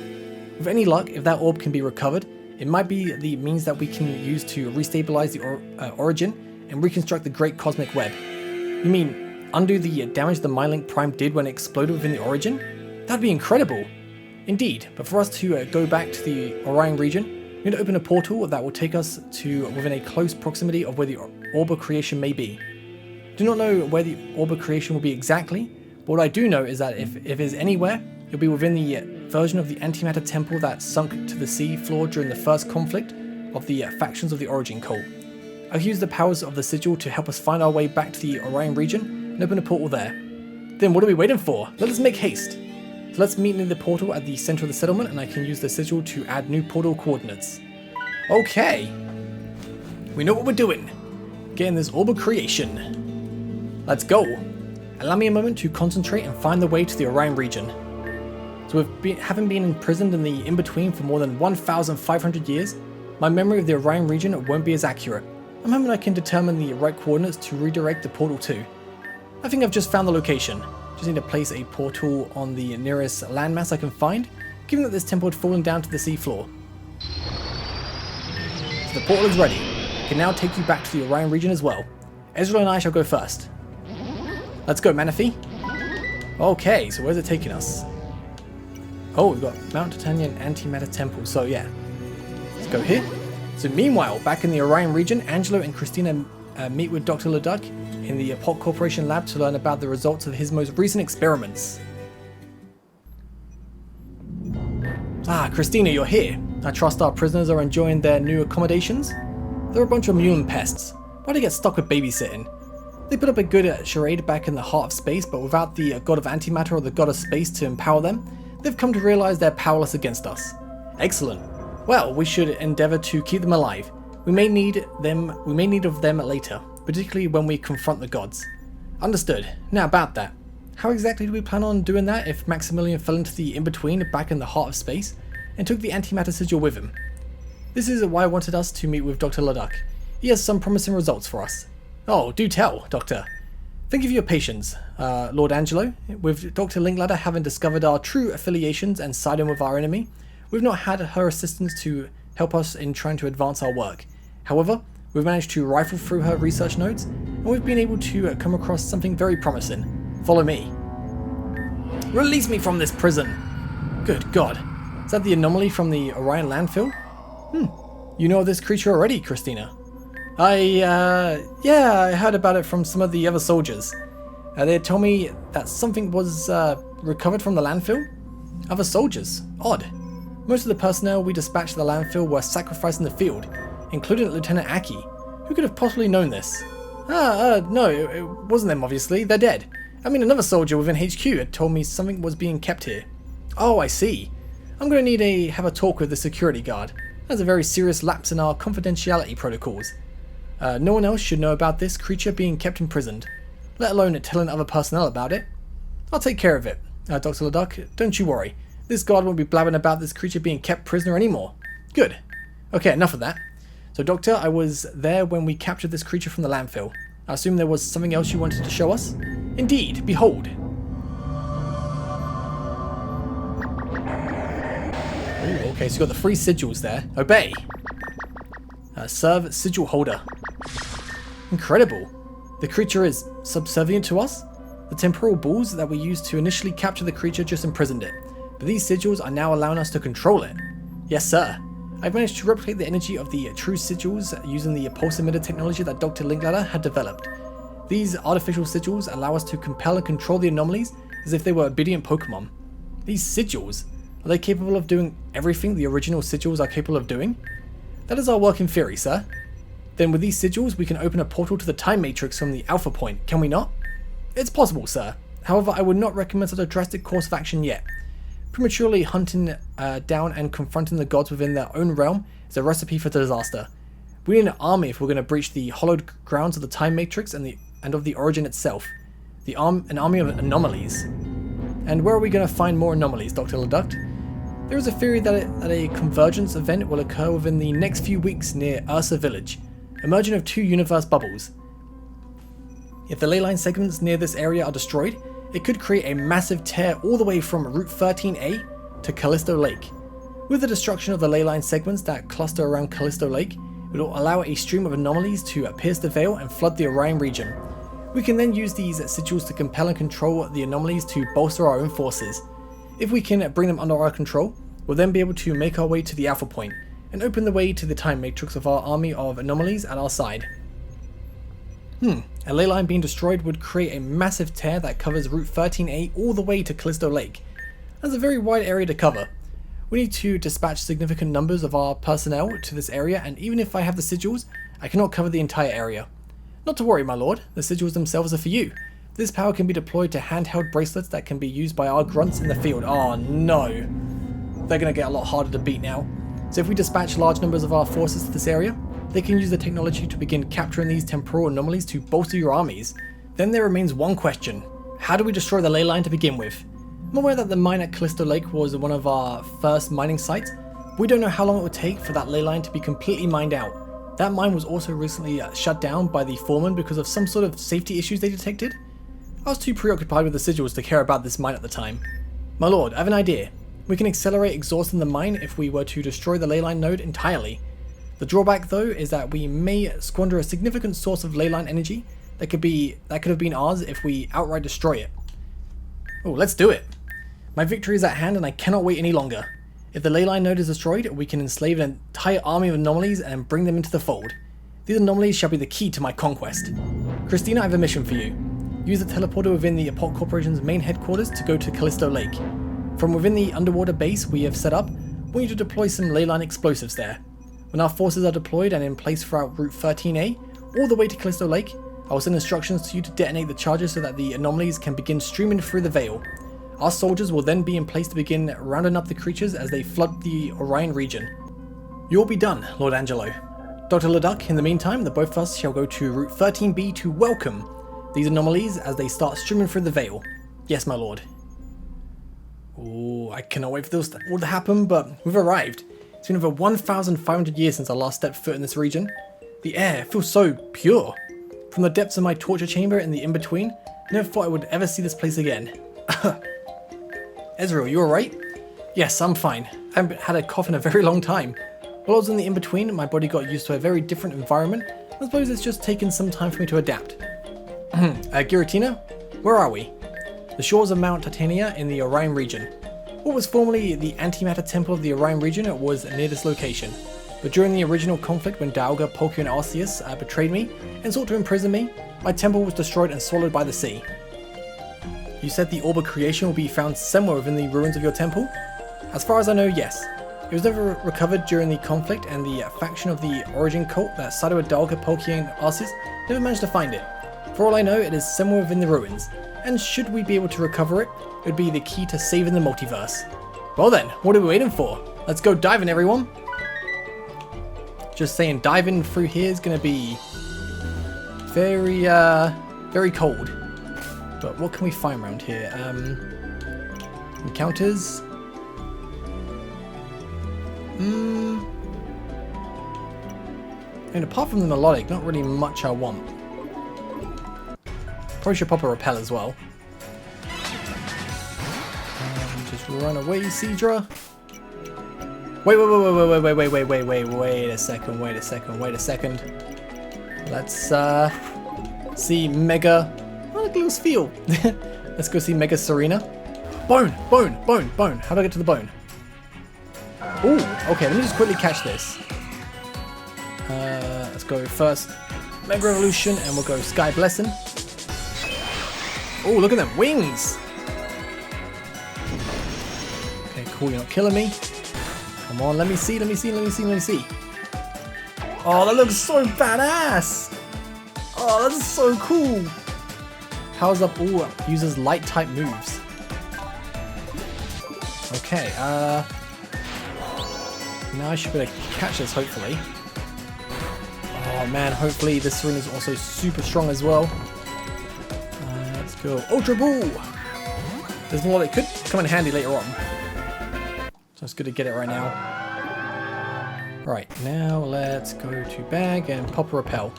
With any luck, if that orb can be recovered, it might be the means that we can use to restabilize the origin and reconstruct the Great Cosmic Web. You mean, undo the damage the Mind Link Prime did when it exploded within the origin? That'd be incredible! Indeed, but for us to go back to the Orion region, we need to open a portal that will take us to within a close proximity of where the Orb of Creation may be. I do not know where the Orb of Creation will be exactly, but what I do know is that if it is anywhere, it'll be within the version of the antimatter temple that sunk to the sea floor during the first conflict of the factions of the Origin cult. I'll use the powers of the sigil to help us find our way back to the Orion region and open a portal there. Then what are we waiting for? Let us make haste! So let's meet near the portal at the center of the settlement and I can use the sigil to add new portal coordinates. Okay! We know what we're doing! Getting this Orb of Creation. Let's go! Allow me a moment to concentrate and find the way to the Orion region. So having been imprisoned in the in-between for more than 1,500 years, my memory of the Orion region won't be as accurate. I'm hoping I can determine the right coordinates to redirect the portal to. I think I've just found the location. Just need to place a portal on the nearest landmass I can find, given that this temple had fallen down to the seafloor. So the portal is ready. I can now take you back to the Orion region as well. Ezreal and I shall go first. Let's go, Manaphy. Okay, so where's it taking us? Oh, we've got Mount Titanian Antimatter Temple, so yeah. Let's go here. So meanwhile, back in the Orion region, Angelo and Christina meet with Dr. Leduc in the Pot Corporation lab to learn about the results of his most recent experiments. Ah, Christina, you're here. I trust our prisoners are enjoying their new accommodations? They're a bunch of mutant pests. Why'd they get stuck with babysitting? They put up a good charade back in the heart of space, but without the god of antimatter or the god of space to empower them, they've come to realize they're powerless against us. Excellent. Well, we should endeavor to keep them alive. We may need of them later, particularly when we confront the gods. Understood. Now about that. How exactly do we plan on doing that if Maximilian fell into the in-between back in the heart of space and took the antimatter sigil with him? This is why I wanted us to meet with Dr. Leduc. He has some promising results for us. Oh, do tell, Doctor. Thank you for your patience, Lord Angelo. With Dr. Linkladder having discovered our true affiliations and siding with our enemy, we've not had her assistance to help us in trying to advance our work. However, we've managed to rifle through her research notes, and we've been able to come across something very promising. Follow me. Release me from this prison! Good God. Is that the anomaly from the Orion landfill? You know this creature already, Christina. Yeah, I heard about it from some of the other soldiers. They had told me that something was recovered from the landfill. Other soldiers? Odd. Most of the personnel we dispatched to the landfill were sacrificed in the field, including Lieutenant Aki. Who could have possibly known this? No, it wasn't them obviously, they're dead. I mean, another soldier within HQ had told me something was being kept here. Oh, I see. I'm going to need to have a talk with the security guard. That's a very serious lapse in our confidentiality protocols. No one else should know about this creature being kept imprisoned, let alone telling other personnel about it. I'll take care of it, Dr. Leduc, don't you worry. This guard won't be blabbing about this creature being kept prisoner anymore. Good. Okay, enough of that. So, Doctor, I was there when we captured this creature from the landfill. I assume there was something else you wanted to show us? Indeed, behold. Ooh, okay, so you got the 3 sigils there. Obey. Serve sigil holder. Incredible. The creature is subservient to us? The temporal balls that we used to initially capture the creature just imprisoned it, but these sigils are now allowing us to control it. Yes, sir. I've managed to replicate the energy of the true sigils using the pulse emitter technology that Dr. Linkladder had developed. These artificial sigils allow us to compel and control the anomalies as if they were obedient Pokemon. These sigils, are they capable of doing everything the original sigils are capable of doing? That is our working theory, sir. Then with these sigils we can open a portal to the time matrix from the Alpha Point, can we not? It's possible, sir. However, I would not recommend such a drastic course of action yet. Prematurely hunting down and confronting the gods within their own realm is a recipe for disaster. We need an army if we're going to breach the hollowed grounds of the time matrix and of the origin itself. An army of anomalies. And where are we going to find more anomalies, Dr. Leduc? There is a theory that a convergence event will occur within the next few weeks near Ursa Village, a merging of 2 universe bubbles. If the ley line segments near this area are destroyed, it could create a massive tear all the way from Route 13A to Callisto Lake. With the destruction of the ley line segments that cluster around Callisto Lake, it will allow a stream of anomalies to pierce the veil and flood the Orion region. We can then use these sigils to compel and control the anomalies to bolster our own forces. If we can bring them under our control, we'll then be able to make our way to the Alpha Point and open the way to the time matrix of our army of anomalies at our side. A ley line being destroyed would create a massive tear that covers Route 13A all the way to Callisto Lake. That's a very wide area to cover. We need to dispatch significant numbers of our personnel to this area, and even if I have the sigils, I cannot cover the entire area. Not to worry, my lord, the sigils themselves are for you. This power can be deployed to handheld bracelets that can be used by our grunts in the field. Oh no. They're going to get a lot harder to beat now. So if we dispatch large numbers of our forces to this area, they can use the technology to begin capturing these temporal anomalies to bolster your armies. Then there remains one question. How do we destroy the ley line to begin with? I'm aware that the mine at Callisto Lake was one of our first mining sites. We don't know how long it would take for that ley line to be completely mined out. That mine was also recently shut down by the foreman because of some sort of safety issues they detected. I was too preoccupied with the sigils to care about this mine at the time. My lord, I have an idea. We can accelerate exhausting the mine if we were to destroy the ley line node entirely. The drawback though is that we may squander a significant source of ley line energy that could have been ours if we outright destroy it. Oh, let's do it. My victory is at hand and I cannot wait any longer. If the ley line node is destroyed, we can enslave an entire army of anomalies and bring them into the fold. These anomalies shall be the key to my conquest. Christina, I have a mission for you. Use the teleporter within the Apollo Corporation's main headquarters to go to Callisto Lake. From within the underwater base we have set up, I want you to deploy some leyline explosives there. When our forces are deployed and in place throughout Route 13A, all the way to Callisto Lake, I will send instructions to you to detonate the charges so that the anomalies can begin streaming through the veil. Our soldiers will then be in place to begin rounding up the creatures as they flood the Orion region. You will be done, Lord Angelo. Dr. Leduc, in the meantime, the both of us shall go to Route 13B to welcome these anomalies as they start streaming through the veil. Yes, my lord. Oh, I cannot wait for this all to happen, but we've arrived. It's been over 1,500 years since I last stepped foot in this region. The air feels so pure. From the depths of my torture chamber in the in-between, I never thought I would ever see this place again. Ezreal, you alright? Yes, I'm fine. I haven't had a cough in a very long time. While I was in the in-between, my body got used to a very different environment. I suppose it's just taken some time for me to adapt. Giratina, where are we? The shores of Mount Titania in the Orion region. What was formerly the antimatter temple of the Orion region was near this location. But during the original conflict when Dialga, Poku and Arceus betrayed me and sought to imprison me, my temple was destroyed and swallowed by the sea. You said the Orb of Creation will be found somewhere within the ruins of your temple? As far as I know, yes. It was never recovered during the conflict, and the faction of the Origin cult that sided with Dialga, Poku and Arceus never managed to find it. For all I know, it is somewhere within the ruins, and should we be able to recover it, it would be the key to saving the multiverse. Well then, what are we waiting for? Let's go diving, everyone! Just saying, diving through here is going to be very, very cold. But what can we find around here? Encounters. And apart from the melodic, not really much I want. Probably should pop a repel as well. Just run away, Seadra. Wait a second. Let's see Mega. Oh, look at this field. Let's go see Mega Serena. Bone. How do I get to the bone? Ooh, okay, let me just quickly catch this. Let's go first Mega Revolution, and we'll go Sky Blessing. Oh, look at them wings. Okay, cool, you're not killing me. Come on, let me see. Oh, that looks so badass. Oh, that's so cool. Powers up all uses light type moves. Okay, now I should be able to catch this, hopefully. Oh man, hopefully this Serena is also super strong as well. Let's go Ultra Ball. There's more that could come in handy later on. So it's good to get it right now. Right, now let's go to bag and pop a repel.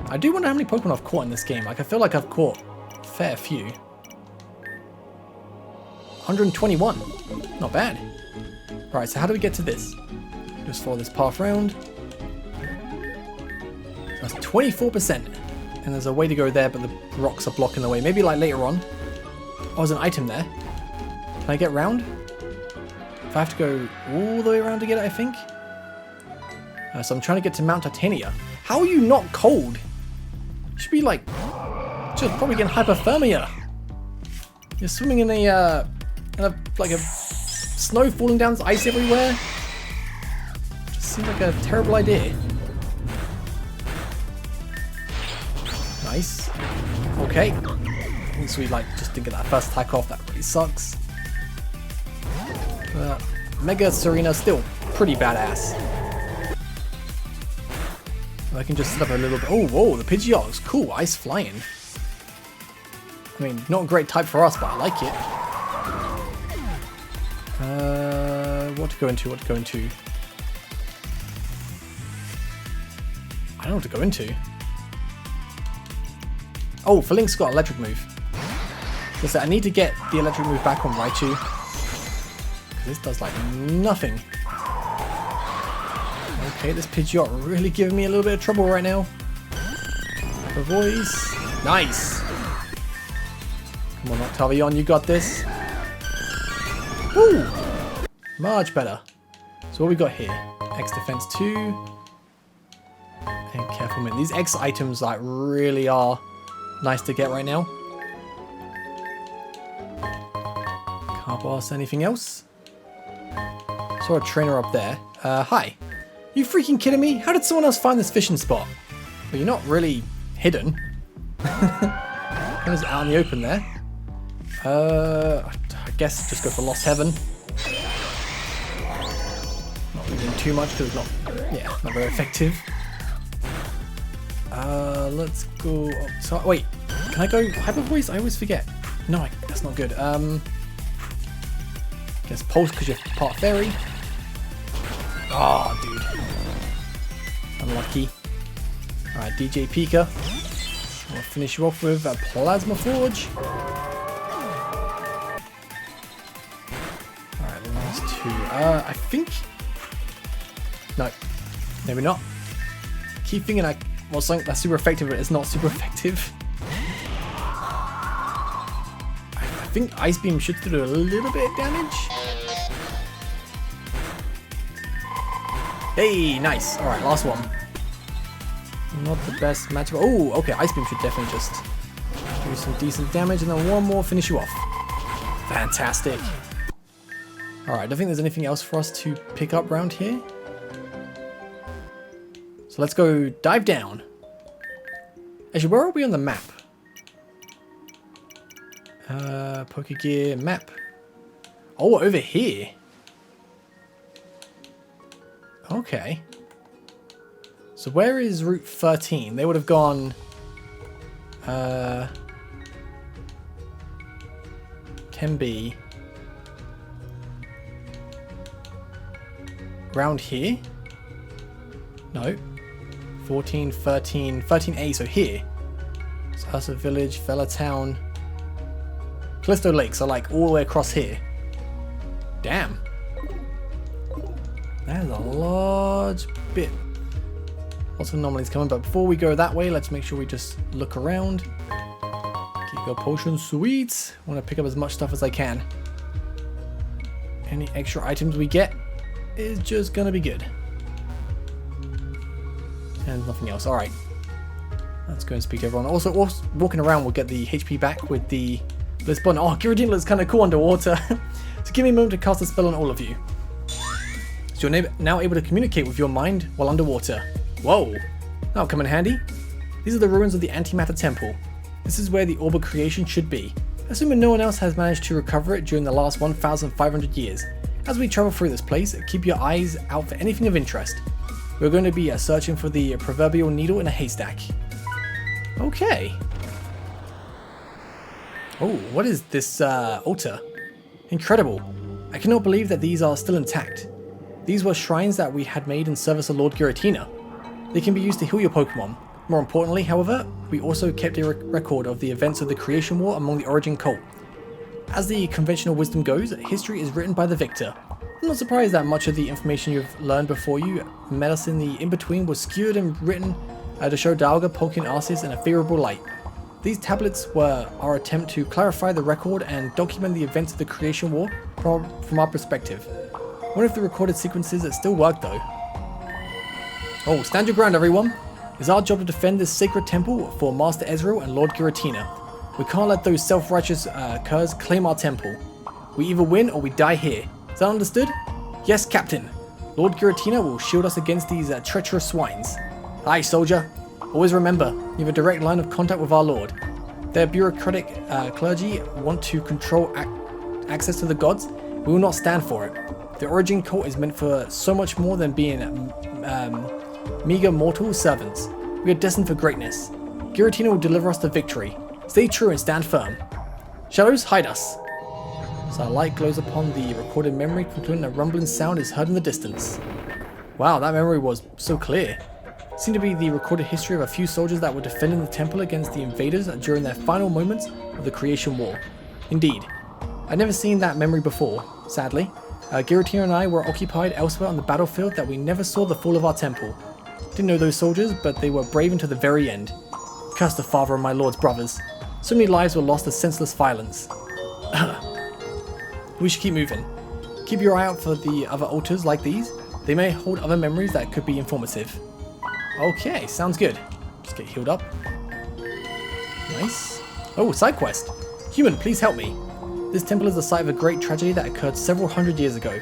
I do wonder how many Pokemon I've caught in this game. Like, I feel like I've caught a fair few. 121. Not bad. Right, so how do we get to this? Just follow this path round. That's 24%. And there's a way to go there, but the rocks are blocking the way. Maybe like later on. Oh, there's an item there. Can I get round? If I have to go all the way around to get it, I think. So I'm trying to get to Mount Titania. How are you not cold? You should be like, just probably getting hypothermia. You're swimming in like a snow falling down, ice everywhere. Just seems like a terrible idea. Nice. Okay. At least we like just didn't get that first attack off. That really sucks. Mega Serena still pretty badass. I can just set up a little bit. Oh, whoa, the Pidgeot looks cool. Ice flying. I mean, not a great type for us, but I like it. What to go into? I don't know what to go into. Oh, for Link's got electric move. So I need to get the electric move back on Raichu. This does like nothing. Okay, this Pidgeot really giving me a little bit of trouble right now. The voice. Nice. Come on, Octavian, you got this. Woo! Much better. So what we got here? X defense 2. And careful, man. These X items like really are nice to get right now. Can't pass anything else. Saw a trainer up there. Hi. You freaking kidding me? How did someone else find this fishing spot? Well, you're not really hidden. Kind of out in the open there. I guess just go for Lost Heaven. Not really doing too much because it's not very effective. Let's go up top. Wait, can I go Hyper Voice? I always forget. No, that's not good. Guess Pulse because you're part fairy. Oh, dude. Unlucky. Alright, DJ Pika. We'll finish you off with a Plasma Forge. Alright, the last two. I think... No, maybe not. Keep thinking something that's super effective, but it's not super effective. I think Ice Beam should do a little bit of damage. Hey, nice. Alright, last one. Not the best matchup. Oh, okay. Ice Beam should definitely just do some decent damage, and then one more finish you off. Fantastic. Alright, I don't think there's anything else for us to pick up around here. So let's go dive down. Actually, where are we on the map? Pokegear map. Oh, over here. Okay. So where is Route 13? They would have gone... can be... around here? No. 14, 13, 13A, so here. So Ursa Village, Fella Town. Callisto Lakes are like all the way across here. Damn. That is a large bit. Lots of anomalies coming, but before we go that way, let's make sure we just look around. Keep your potion sweet. I want to pick up as much stuff as I can. Any extra items we get is just gonna be good. And nothing else. Alright. Let's go and speak to everyone. Also, walking around, we'll get the HP back with the Bliss Bond. Oh, Gyarados looks kind of cool underwater. So give me a moment to cast a spell on all of you. So you're now able to communicate with your mind while underwater. Whoa. That'll come in handy. These are the ruins of the Antimatter Temple. This is where the Orb of Creation should be. Assuming no one else has managed to recover it during the last 1,500 years. As we travel through this place, keep your eyes out for anything of interest. We're going to be searching for the proverbial needle in a haystack. Okay. Oh, what is this altar? Incredible. I cannot believe that these are still intact. These were shrines that we had made in service of Lord Giratina. They can be used to heal your Pokemon. More importantly, however, we also kept a record of the events of the Creation War among the Origin cult. As the conventional wisdom goes, history is written by the victor. I'm not surprised that much of the information you've learned before you met us in the in-between was skewed and written to show Dialga, Pokemon Arceus in a favourable light. These tablets were our attempt to clarify the record and document the events of the Creation War from our perspective. What if the recorded sequences that still work though? Oh, stand your ground everyone! It's our job to defend this sacred temple for Master Ezreal and Lord Giratina. We can't let those self-righteous curs claim our temple. We either win or we die here. Is that understood? Yes, Captain. Lord Giratina will shield us against these treacherous swines. Aye, soldier. Always remember, you have a direct line of contact with our Lord. Their bureaucratic clergy want to control access to the gods. We will not stand for it. The Origin cult is meant for so much more than being meager mortal servants. We are destined for greatness. Giratina will deliver us the victory. Stay true and stand firm. Shadows, hide us. So a light glows upon the recorded memory, concluding a rumbling sound is heard in the distance. Wow, that memory was so clear. It seemed to be the recorded history of a few soldiers that were defending the temple against the invaders during their final moments of the Creation War. Indeed. I'd never seen that memory before, sadly. Giratina and I were occupied elsewhere on the battlefield that we never saw the fall of our temple. Didn't know those soldiers, but they were brave until the very end. Curse the father of my lord's brothers. So many lives were lost to senseless violence. We should keep moving. Keep your eye out for the other altars like these. They may hold other memories that could be informative. Okay, sounds good. Just get healed up. Nice. Oh, side quest. Human, please help me. This temple is the site of a great tragedy that occurred several hundred years ago.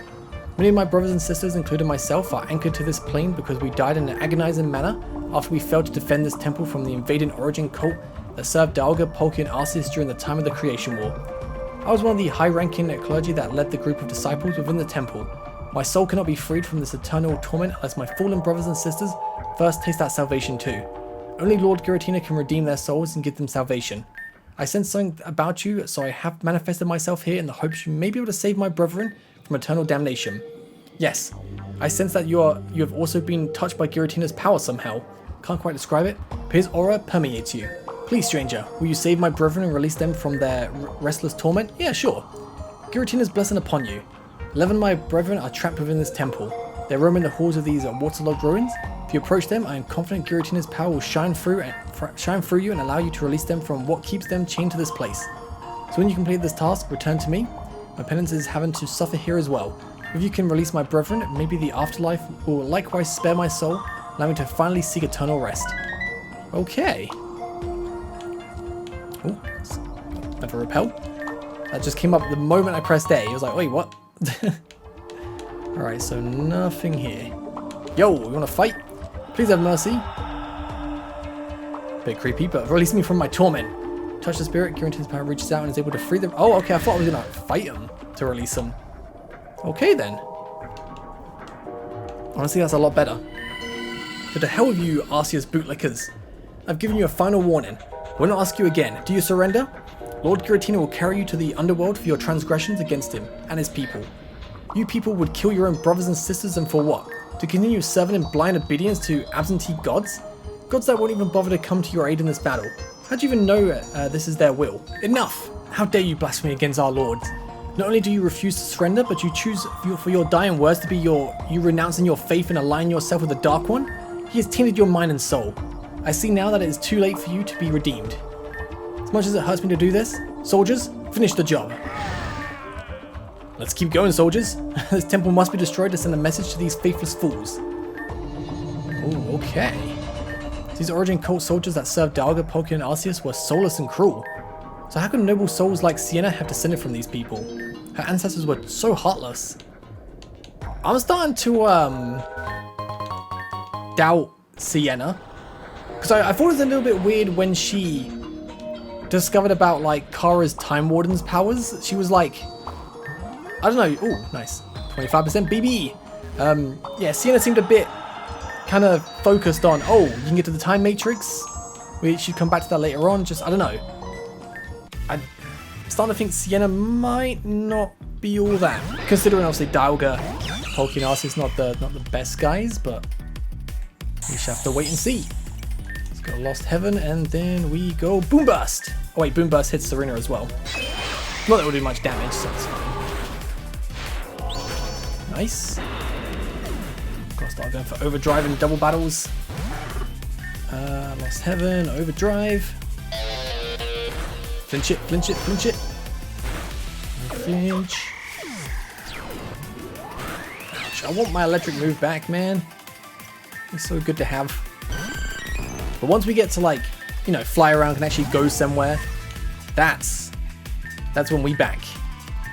Many of my brothers and sisters, including myself, are anchored to this plane because we died in an agonizing manner after we failed to defend this temple from the invading origin cult that served Dialga, Polki, and Arceus during the time of the Creation War. I was one of the high-ranking clergy that led the group of disciples within the temple. My soul cannot be freed from this eternal torment unless my fallen brothers and sisters first taste that salvation too. Only Lord Giratina can redeem their souls and give them salvation. I sense something about you, so I have manifested myself here in the hopes you may be able to save my brethren from eternal damnation. Yes, I sense that you have also been touched by Giratina's power somehow. Can't quite describe it, but his aura permeates you. Please, stranger, will you save my brethren and release them from their restless torment? Yeah, sure. Giratina's blessing upon you. 11 of my brethren are trapped within this temple. They roam in the halls of these waterlogged ruins. If you approach them, I am confident Giratina's power will shine through you and allow you to release them from what keeps them chained to this place. So when you complete this task, return to me. My penance is having to suffer here as well. If you can release my brethren, maybe the afterlife will likewise spare my soul, allowing me to finally seek eternal rest. Okay. Oh, never repel. That just came up the moment I pressed A. I was like, wait, what? Alright, so nothing here. Yo, you wanna fight? Please have mercy. Bit creepy, but release me from my torment. Touch the spirit, Giratina's power reaches out and is able to free them. Oh, okay, I thought I was gonna fight him to release him. Okay then. Honestly, that's a lot better. To the hell with you, Arceus bootlickers. I've given you a final warning. We'll not ask you again. Do you surrender? Lord Giratina will carry you to the underworld for your transgressions against him and his people. You people would kill your own brothers and sisters, and for what? To continue serving in blind obedience to absentee gods? Gods that won't even bother to come to your aid in this battle. How do you even know this is their will? Enough! How dare you blaspheme against our lords? Not only do you refuse to surrender, but you choose for your dying words to be you renouncing your faith and aligning yourself with the Dark One? He has tainted your mind and soul. I see now that it is too late for you to be redeemed. As much as it hurts me to do this, soldiers, finish the job. Let's keep going, soldiers. This temple must be destroyed to send a message to these faithless fools. Oh, okay. These origin cult soldiers that served Dialga, Polki, and Arceus were soulless and cruel. So how can noble souls like Sienna have descended from these people? Her ancestors were so heartless. I'm starting to doubt Sienna. Because I thought it was a little bit weird when she discovered about like Kara's Time Warden's powers. She was like, I don't know. Oh, nice. 25% BB. Yeah, Sienna seemed a bit kind of focused on, oh, you can get to the time matrix. We should come back to that later on. Just, I don't know. I'm starting to think Sienna might not be all that. Considering obviously Dialga, Polki, and Arceus not the best guys, but we shall have to wait and see. Let's go Lost Heaven, and then we go Boom Burst. Oh wait, Boom Burst hits Serena as well. Not that it will do much damage, so it's fine. Nice. Gotta start going for overdrive and double battles. Lost Heaven, overdrive. Flinch it, flinch it, flinch it. Flinch. Ouch, I want my electric move back, man. It's so good to have. But once we get to like, you know, fly around and actually go somewhere, that's when we back.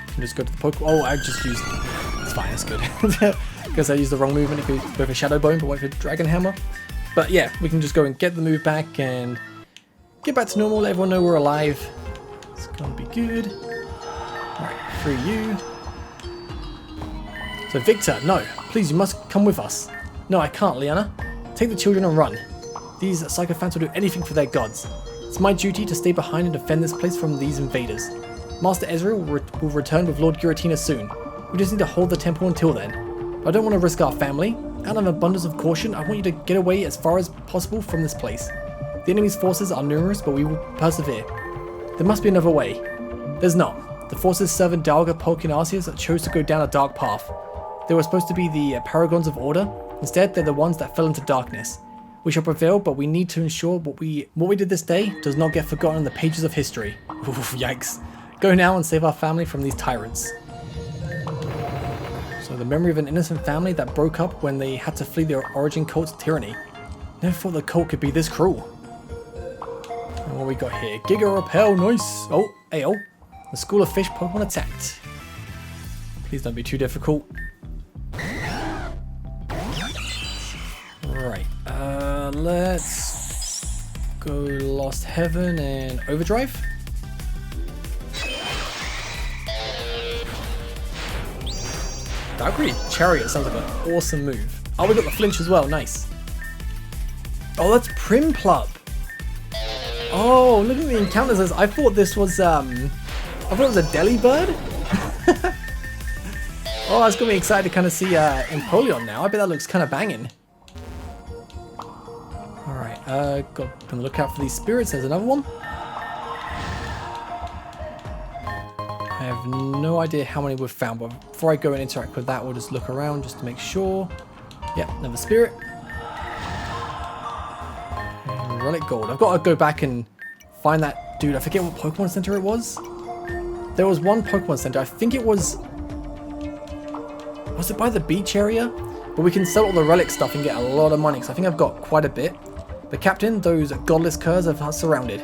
You can just go to the poke. Oh, I just used. It's fine. It's good. Because I used the wrong movement. It could go for Shadow Bone, but went for Dragon Hammer. But yeah, we can just go and get the move back and get back to normal. Let everyone know we're alive. It's gonna be good. Alright, free you. So Victor, no, please, you must come with us. No, I can't, Liana. Take the children and run. These sycophants will do anything for their gods. It's my duty to stay behind and defend this place from these invaders. Master Ezreal will return with Lord Giratina soon. We just need to hold the temple until then. I don't want to risk our family. Out of an abundance of caution, I want you to get away as far as possible from this place. The enemy's forces are numerous, but we will persevere. There must be another way. There's not. The forces serving Dialga, Polki, and Arceus chose to go down a dark path. They were supposed to be the paragons of order. Instead, they're the ones that fell into darkness. We shall prevail, but we need to ensure what we did this day does not get forgotten in the pages of history. Oof, yikes. Go now and save our family from these tyrants. So the memory of an innocent family that broke up when they had to flee their origin cult's tyranny. Never thought the cult could be this cruel. And what we got here? Giga Repel, nice. Oh, AO. The School of Fish Pokemon attacked. Please don't be too difficult. Right, let's go Lost Heaven and Overdrive. Valkyrie Chariot sounds like an awesome move. Oh, we got the flinch as well, nice. Oh, that's Primplub. Oh, look at the encounters. I thought this was, I thought it was a Delibird. Oh, I was going to be excited to kind of see Empoleon now. I bet that looks kind of banging. Alright, got to look out for these spirits. There's another one. I have no idea how many we've found, but before I go and interact with that, we'll just look around just to make sure. Yep, another spirit. And Relic Gold. I've got to go back and find that dude. I forget what Pokemon Center it was. There was one Pokemon Center. I think it was... Was it by the beach area? But we can sell all the relic stuff and get a lot of money, because I think I've got quite a bit. But Captain, those godless curs have us surrounded.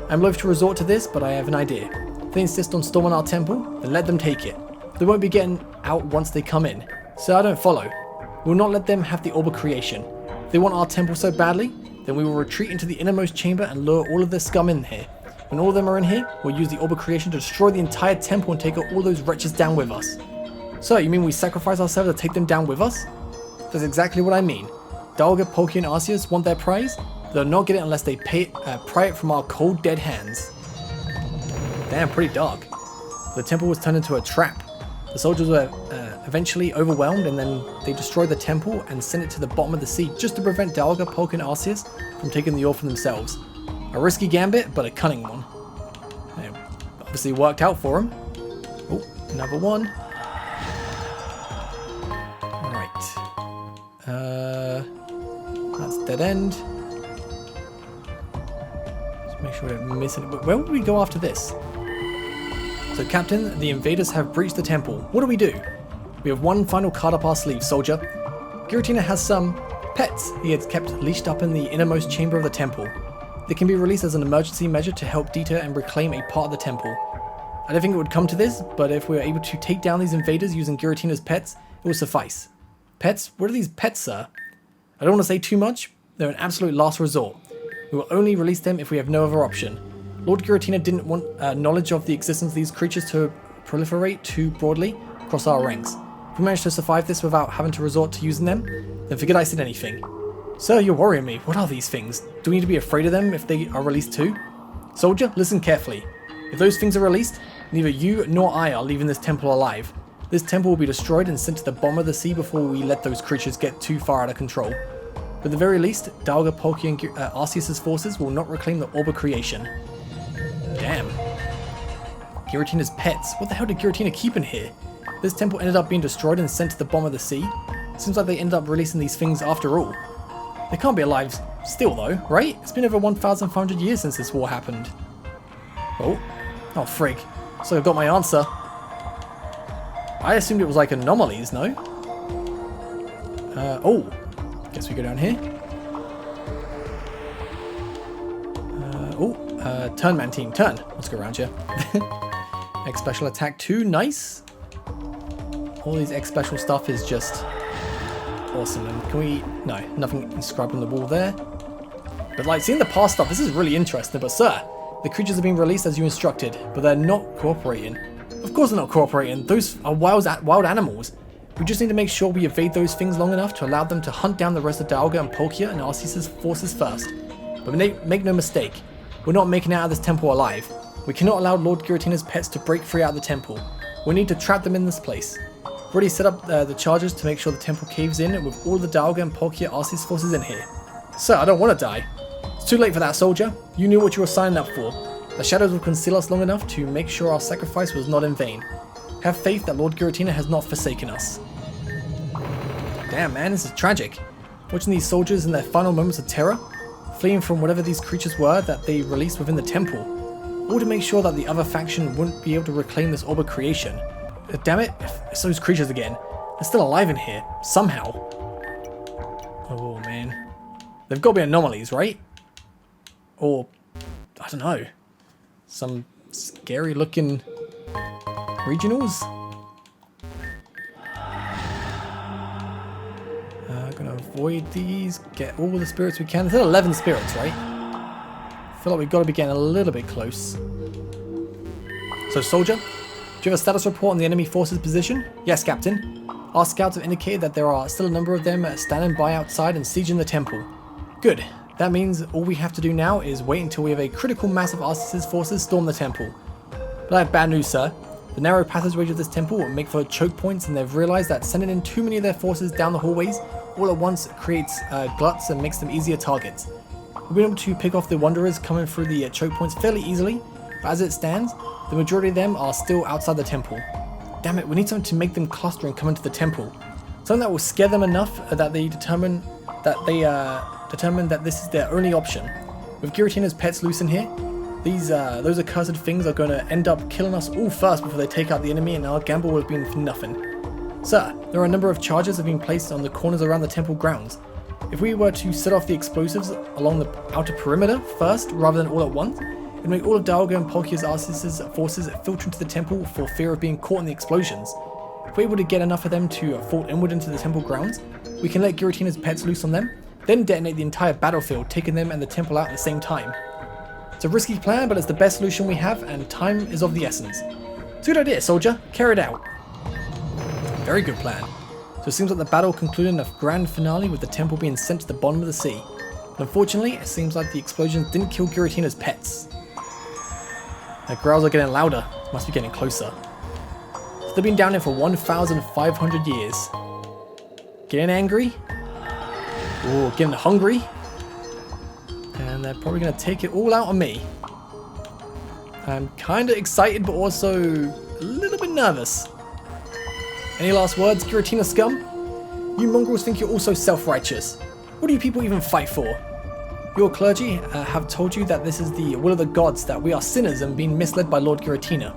I'm loath to resort to this, but I have an idea. If they insist on storming our temple, then let them take it. They won't be getting out once they come in, so I don't follow. We will not let them have the Orb of Creation. If they want our temple so badly, then we will retreat into the innermost chamber and lure all of their scum in here. When all of them are in here, we'll use the Orb of Creation to destroy the entire temple and take all those wretches down with us. So, you mean we sacrifice ourselves to take them down with us? That's exactly what I mean. Dialga, Palkia, and Arceus want their prize? They'll not get it unless they pry it from our cold, dead hands. Damn, pretty dark. The temple was turned into a trap. The soldiers were eventually overwhelmed, and then they destroyed the temple and sent it to the bottom of the sea just to prevent Dialga, Palkia, and Arceus from taking the orb for themselves. A risky gambit, but a cunning one. It obviously worked out for them. Oh, another one. That's dead end. Just make sure we don't miss it. Where would we go after this? So, Captain, the invaders have breached the temple. What do? We have one final card up our sleeve, soldier. Giratina has some pets he has kept leashed up in the innermost chamber of the temple. They can be released as an emergency measure to help deter and reclaim a part of the temple. I don't think it would come to this, but if we were able to take down these invaders using Giratina's pets, it would suffice. Pets? What are these pets, sir? I don't want to say too much. They're an absolute last resort. We will only release them if we have no other option. Lord Giratina didn't want knowledge of the existence of these creatures to proliferate too broadly across our ranks. If we manage to survive this without having to resort to using them, then forget I said anything. Sir, you're worrying me. What are these things? Do we need to be afraid of them if they are released too? Soldier, listen carefully. If those things are released, neither you nor I are leaving this temple alive. This temple will be destroyed and sent to the bottom of the sea before we let those creatures get too far out of control. At the very least, Dialga, Palkia, and Arceus' forces will not reclaim the Orb of Creation. Damn. Giratina's pets. What the hell did Giratina keep in here? This temple ended up being destroyed and sent to the bottom of the sea. Seems like they ended up releasing these things after all. They can't be alive still though, right? It's been over 1,500 years since this war happened. Oh. Oh, frig. So I got my answer. I assumed it was like anomalies, no? Oh. Guess we go down here. Turn man team, turn. Let's go around here. X special attack 2, nice. All these X special stuff is just awesome. And can we, no, nothing inscribed on the wall there. But like seeing the past stuff, this is really interesting. But sir, the creatures are being released as you instructed, but they're not cooperating. Of course they're not cooperating. Those are wild animals. We just need to make sure we evade those things long enough to allow them to hunt down the rest of Dialga and Palkia and Arceus' forces first. But make no mistake, we're not making it out of this temple alive. We cannot allow Lord Giratina's pets to break free out of the temple. We need to trap them in this place. We've already set up the charges to make sure the temple caves in with all the Dialga and Palkia Arceus forces in here. Sir, I don't want to die. It's too late for that, soldier. You knew what you were signing up for. The shadows will conceal us long enough to make sure our sacrifice was not in vain. Have faith that Lord Giratina has not forsaken us. Damn man, this is tragic. Watching these soldiers in their final moments of terror, fleeing from whatever these creatures were that they released within the temple, all to make sure that the other faction wouldn't be able to reclaim this Orb of Creation. Damn it, it's those creatures again. They're still alive in here, somehow. Oh man. They've got to be anomalies, right? Or, I don't know. Some scary looking regionals? Gonna avoid these, get all the spirits we can. There's 11 spirits, right? I feel like we've got to be getting a little bit close. So, soldier, do you have a status report on the enemy forces position? Yes, Captain. Our scouts have indicated that there are still a number of them standing by outside and sieging the temple. Good. That means all we have to do now is wait until we have a critical mass of Arceus' forces storm the temple. But I have bad news, sir. The narrow passageway of this temple will make for choke points, and they've realized that sending in too many of their forces down the hallways all at once creates gluts and makes them easier targets. We've been able to pick off the wanderers coming through the choke points fairly easily, but as it stands, the majority of them are still outside the temple. Damn it, we need something to make them cluster and come into the temple. Something that will scare them enough that they determine that this is their only option. With Giratina's pets loose in here, those accursed things are going to end up killing us all first before they take out the enemy, and our gamble will have been for nothing. Sir, there are a number of charges that have been placed on the corners around the temple grounds. If we were to set off the explosives along the outer perimeter first, rather than all at once, it would make all of Dialga and Palkia's Arceus' forces filter into the temple for fear of being caught in the explosions. If we're able to get enough of them to fall inward into the temple grounds, we can let Giratina's pets loose on them, then detonate the entire battlefield, taking them and the temple out at the same time. It's a risky plan, but it's the best solution we have, and time is of the essence. It's a good idea, soldier. Carry it out. Very good plan. So it seems like the battle concluded in a grand finale with the temple being sent to the bottom of the sea. But unfortunately, it seems like the explosions didn't kill Giratina's pets. Their growls are getting louder. Must be getting closer. So they've been down here for 1,500 years. Getting angry. Ooh, getting hungry. And they're probably going to take it all out on me. I'm kind of excited, but also a little bit nervous. Any last words, Giratina scum? You mongrels think you're also self-righteous. What do you people even fight for? Your clergy have told you that this is the will of the gods, that we are sinners and being misled by Lord Giratina.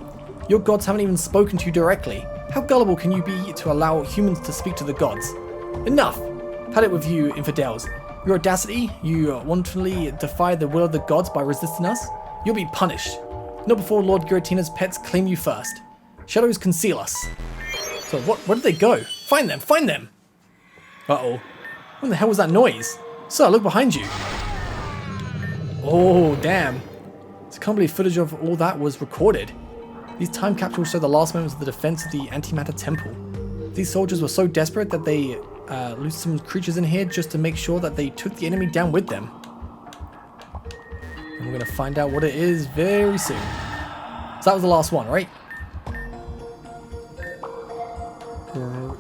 Your gods haven't even spoken to you directly. How gullible can you be to allow humans to speak to the gods? Enough! I've had it with you, infidels. Your audacity, you wantonly defy the will of the gods by resisting us. You'll be punished. Not before Lord Giratina's pets claim you first. Shadows conceal us. So where did they go? Find them! Find them! Uh-oh. What the hell was that noise? Sir, look behind you. Oh, damn. I can't believe footage of all that was recorded. These time capsules show the last moments of the defense of the antimatter temple. These soldiers were so desperate that they loosed some creatures in here just to make sure that they took the enemy down with them. And we're going to find out what it is very soon. So that was the last one, right?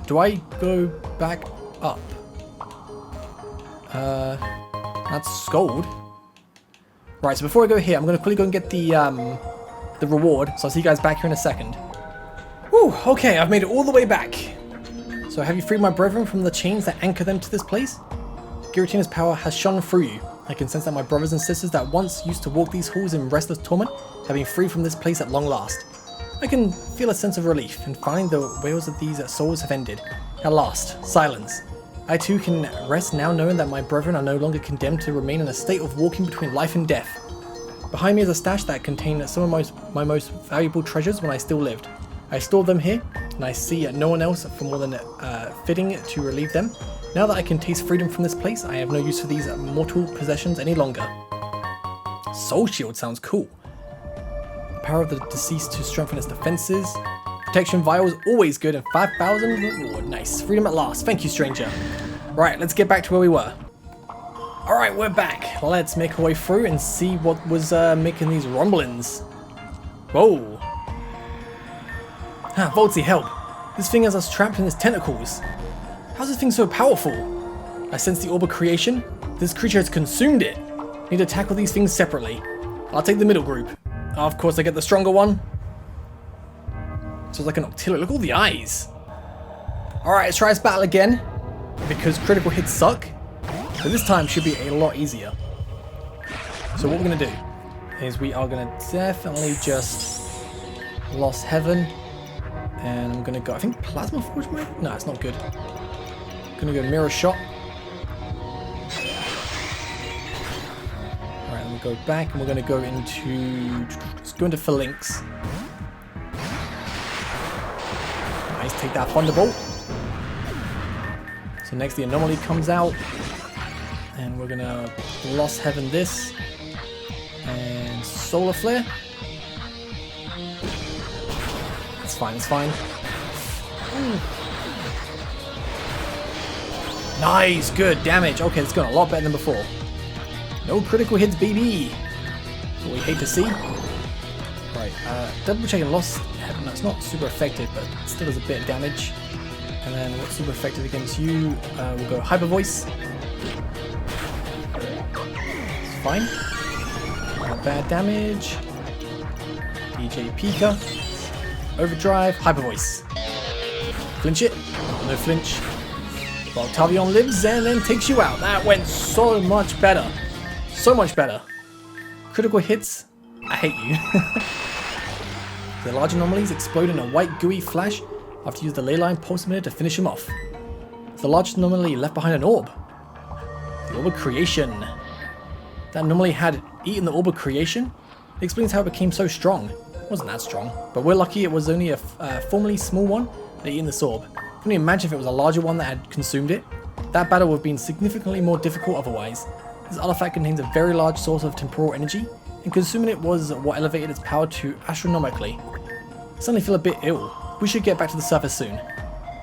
Do I go back up? That's Scold. Right, so before I go here, I'm going to quickly go and get the reward. So I'll see you guys back here in a second. Whew, okay, I've made it all the way back. So have you freed my brethren from the chains that anchor them to this place? Giratina's power has shone through you. I can sense that my brothers and sisters that once used to walk these halls in restless torment have been freed from this place at long last. I can feel a sense of relief in finding the wails of these souls have ended. At last, silence. I too can rest now knowing that my brethren are no longer condemned to remain in a state of walking between life and death. Behind me is a stash that contained some of my most valuable treasures when I still lived. I stored them here, and I see no one else for more than fitting to relieve them. Now that I can taste freedom from this place, I have no use for these mortal possessions any longer. Soul Shield sounds cool. The power of the deceased to strengthen its defenses. Protection vial is always good, and 5,000 reward. Nice. Freedom at last. Thank you, stranger. Right, let's get back to where we were. Alright, we're back. Let's make our way through and see what was making these rumblings. Whoa. Voltsy, help. This thing has us trapped in its tentacles. How's this thing so powerful? I sense the orb of creation. This creature has consumed it. Need to tackle these things separately. I'll take the middle group. Oh, of course, I get the stronger one. So it's like an octillery. Look at all the eyes. Alright, let's try this battle again. Because critical hits suck. But this time should be a lot easier. So what we're going to do is we are going to definitely just Lost Heaven. And I'm going to go, I think Plasma Forge might? No, it's not good. I'm going to go Mirror Shot. go back and we're going to go into... Let's go into Phalanx. Nice, take that Thunderbolt. So next the Anomaly comes out. And we're going to Lost Heaven this. And Solar Flare. It's fine, it's fine. Ooh. Nice, good damage. Okay, it's going a lot better than before. No critical hits, baby. That's what we hate to see. Right, double checking Lost Heaven. That's not super effective, but it still does a bit of damage. And then what's super effective against you? We'll go Hyper Voice. It's fine. Not bad damage. DJ Pika. Overdrive. Hyper Voice. Flinch it. No flinch. Octavion lives and then takes you out. That went so much better. So much better. Critical hits. I hate you. The large anomalies explode in a white gooey flash after you use the Leyline Pulse Emitter to finish him off. The largest anomaly left behind an orb. The Orb of Creation. That anomaly had eaten the Orb of Creation. It explains how it became so strong. It wasn't that strong, but we're lucky it was only a formerly small one that eaten this orb. I can only imagine if it was a larger one that had consumed it. That battle would have been significantly more difficult otherwise. This artifact contains a very large source of temporal energy, and consuming it was what elevated its power to astronomically. I suddenly feel a bit ill. We should get back to the surface soon.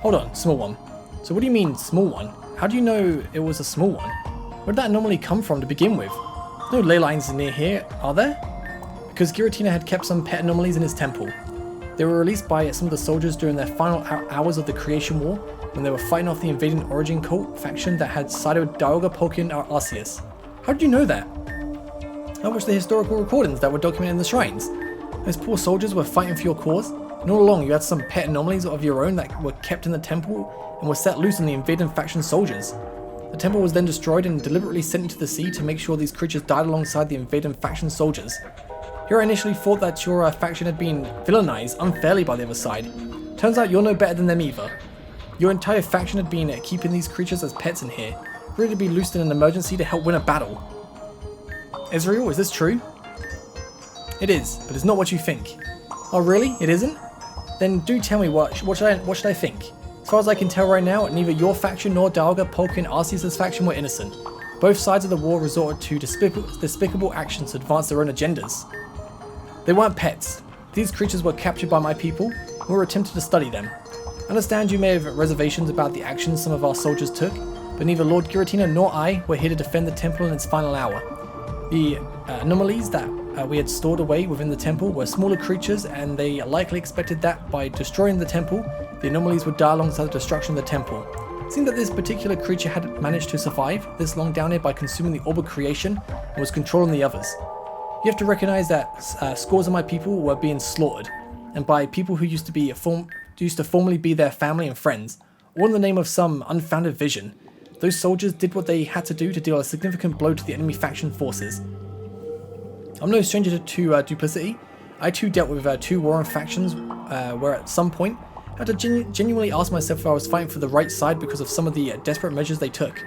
Hold on, small one. So what do you mean, small one? How do you know it was a small one? Where did that anomaly come from to begin with? There's no ley lines near here, are there? Because Giratina had kept some pet anomalies in his temple. They were released by some of the soldiers during their final hours of the Creation War, when they were fighting off the invading Origin cult faction that had sided with Dialga, Polka, and Arceus. How did you know that? I watched the historical recordings that were documented in the shrines. Those poor soldiers were fighting for your cause, and all along you had some pet anomalies of your own that were kept in the temple and were set loose on the invading faction soldiers. The temple was then destroyed and deliberately sent into the sea to make sure these creatures died alongside the invading faction soldiers. Here I initially thought that your faction had been villainized unfairly by the other side. Turns out you're no better than them either. Your entire faction had been keeping these creatures as pets in here, ready to be loosed in an emergency to help win a battle. Ezreal, is this true? It is, but it's not what you think. Oh really? It isn't? Then do tell me what should I think? As far as I can tell right now, neither your faction nor Dialga, Polka, and Arceus' faction were innocent. Both sides of the war resorted to despicable actions to advance their own agendas. They weren't pets. These creatures were captured by my people, and we were attempting to study them. I understand you may have reservations about the actions some of our soldiers took, but neither Lord Giratina nor I were here to defend the temple in its final hour. The anomalies that we had stored away within the temple were smaller creatures, and they likely expected that by destroying the temple, the anomalies would die alongside the destruction of the temple. It seemed that this particular creature had managed to survive this long down here by consuming the Orb of Creation and was controlling the others. You have to recognize that scores of my people were being slaughtered, and by people who used to formerly be their family and friends, all in the name of some unfounded vision. Those soldiers did what they had to do to deal a significant blow to the enemy faction forces. I'm no stranger to duplicity. I too dealt with two warring factions where at some point I had to genuinely ask myself if I was fighting for the right side because of some of the desperate measures they took.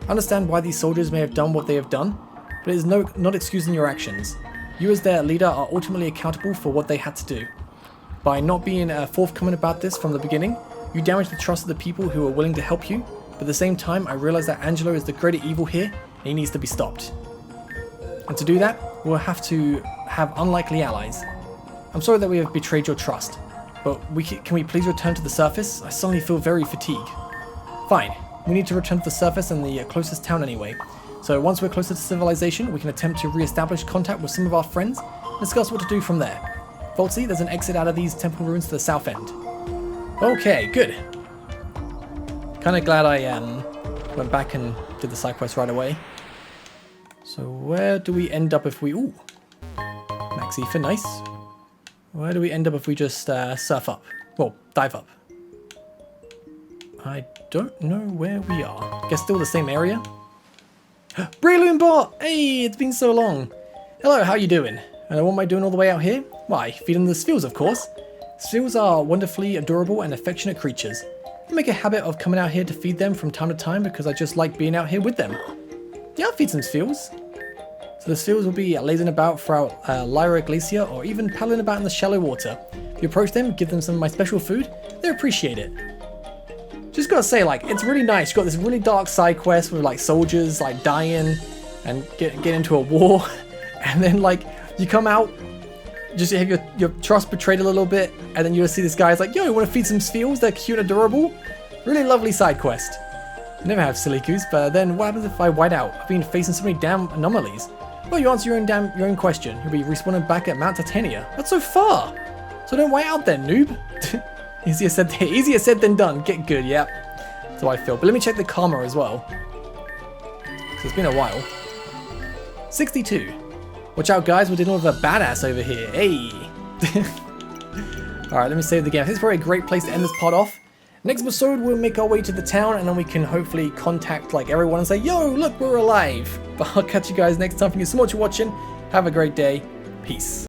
I understand why these soldiers may have done what they have done, but it is not excusing your actions. You as their leader are ultimately accountable for what they had to do. By not being forthcoming about this from the beginning, you damaged the trust of the people who were willing to help you, but at the same time I realize that Angelo is the greater evil here and he needs to be stopped. And to do that, we'll have to have unlikely allies. I'm sorry that we have betrayed your trust, but can we please return to the surface? I suddenly feel very fatigued. Fine, we need to return to the surface and the closest town anyway. So once we're closer to civilization, we can attempt to re-establish contact with some of our friends and discuss what to do from there. VOLTSy, there's an exit out of these temple ruins to the south end. Okay, good. Kinda glad I went back and did the side quest right away. So where do we end up if we... Ooh! Max Ether, nice. Where do we end up if we just surf up? Well, dive up. I don't know where we are. Guess still the same area? Breloom Bot! Hey, it's been so long. Hello, how you doing? And what am I doing all the way out here? Why, feeding the Spheals, of course. Spheals are wonderfully adorable and affectionate creatures. I make a habit of coming out here to feed them from time to time because I just like being out here with them. Yeah, I'll feed some Spheals. So the seals will be lazing about throughout Lyra Glacier or even paddling about in the shallow water. If you approach them, give them some of my special food, they appreciate it. Just gotta say, like, it's really nice. You've got this really dark side quest with like soldiers like dying and get into a war. And then like you come out, just have your trust betrayed a little bit, and then you see this guy's like, yo, you want to feed some seals? They're cute and adorable. Really lovely side quest. I never have Silikus, but then what happens if I white out? I've been facing so many damn anomalies. Well, you answer your own question. You'll be respawning back at Mount Titania. That's so far. So don't white out then, noob. Easier said than done. Get good, yeah. That's how I feel. But let me check the karma as well. Because it's been a while. 62. Watch out, guys. We're dealing with a badass over here. Hey. Alright, let me save the game. This is probably a great place to end this part off. Next episode, we'll make our way to the town, and then we can hopefully contact like everyone and say, yo, look, we're alive. But I'll catch you guys next time. Thank you so much for watching. Have a great day. Peace.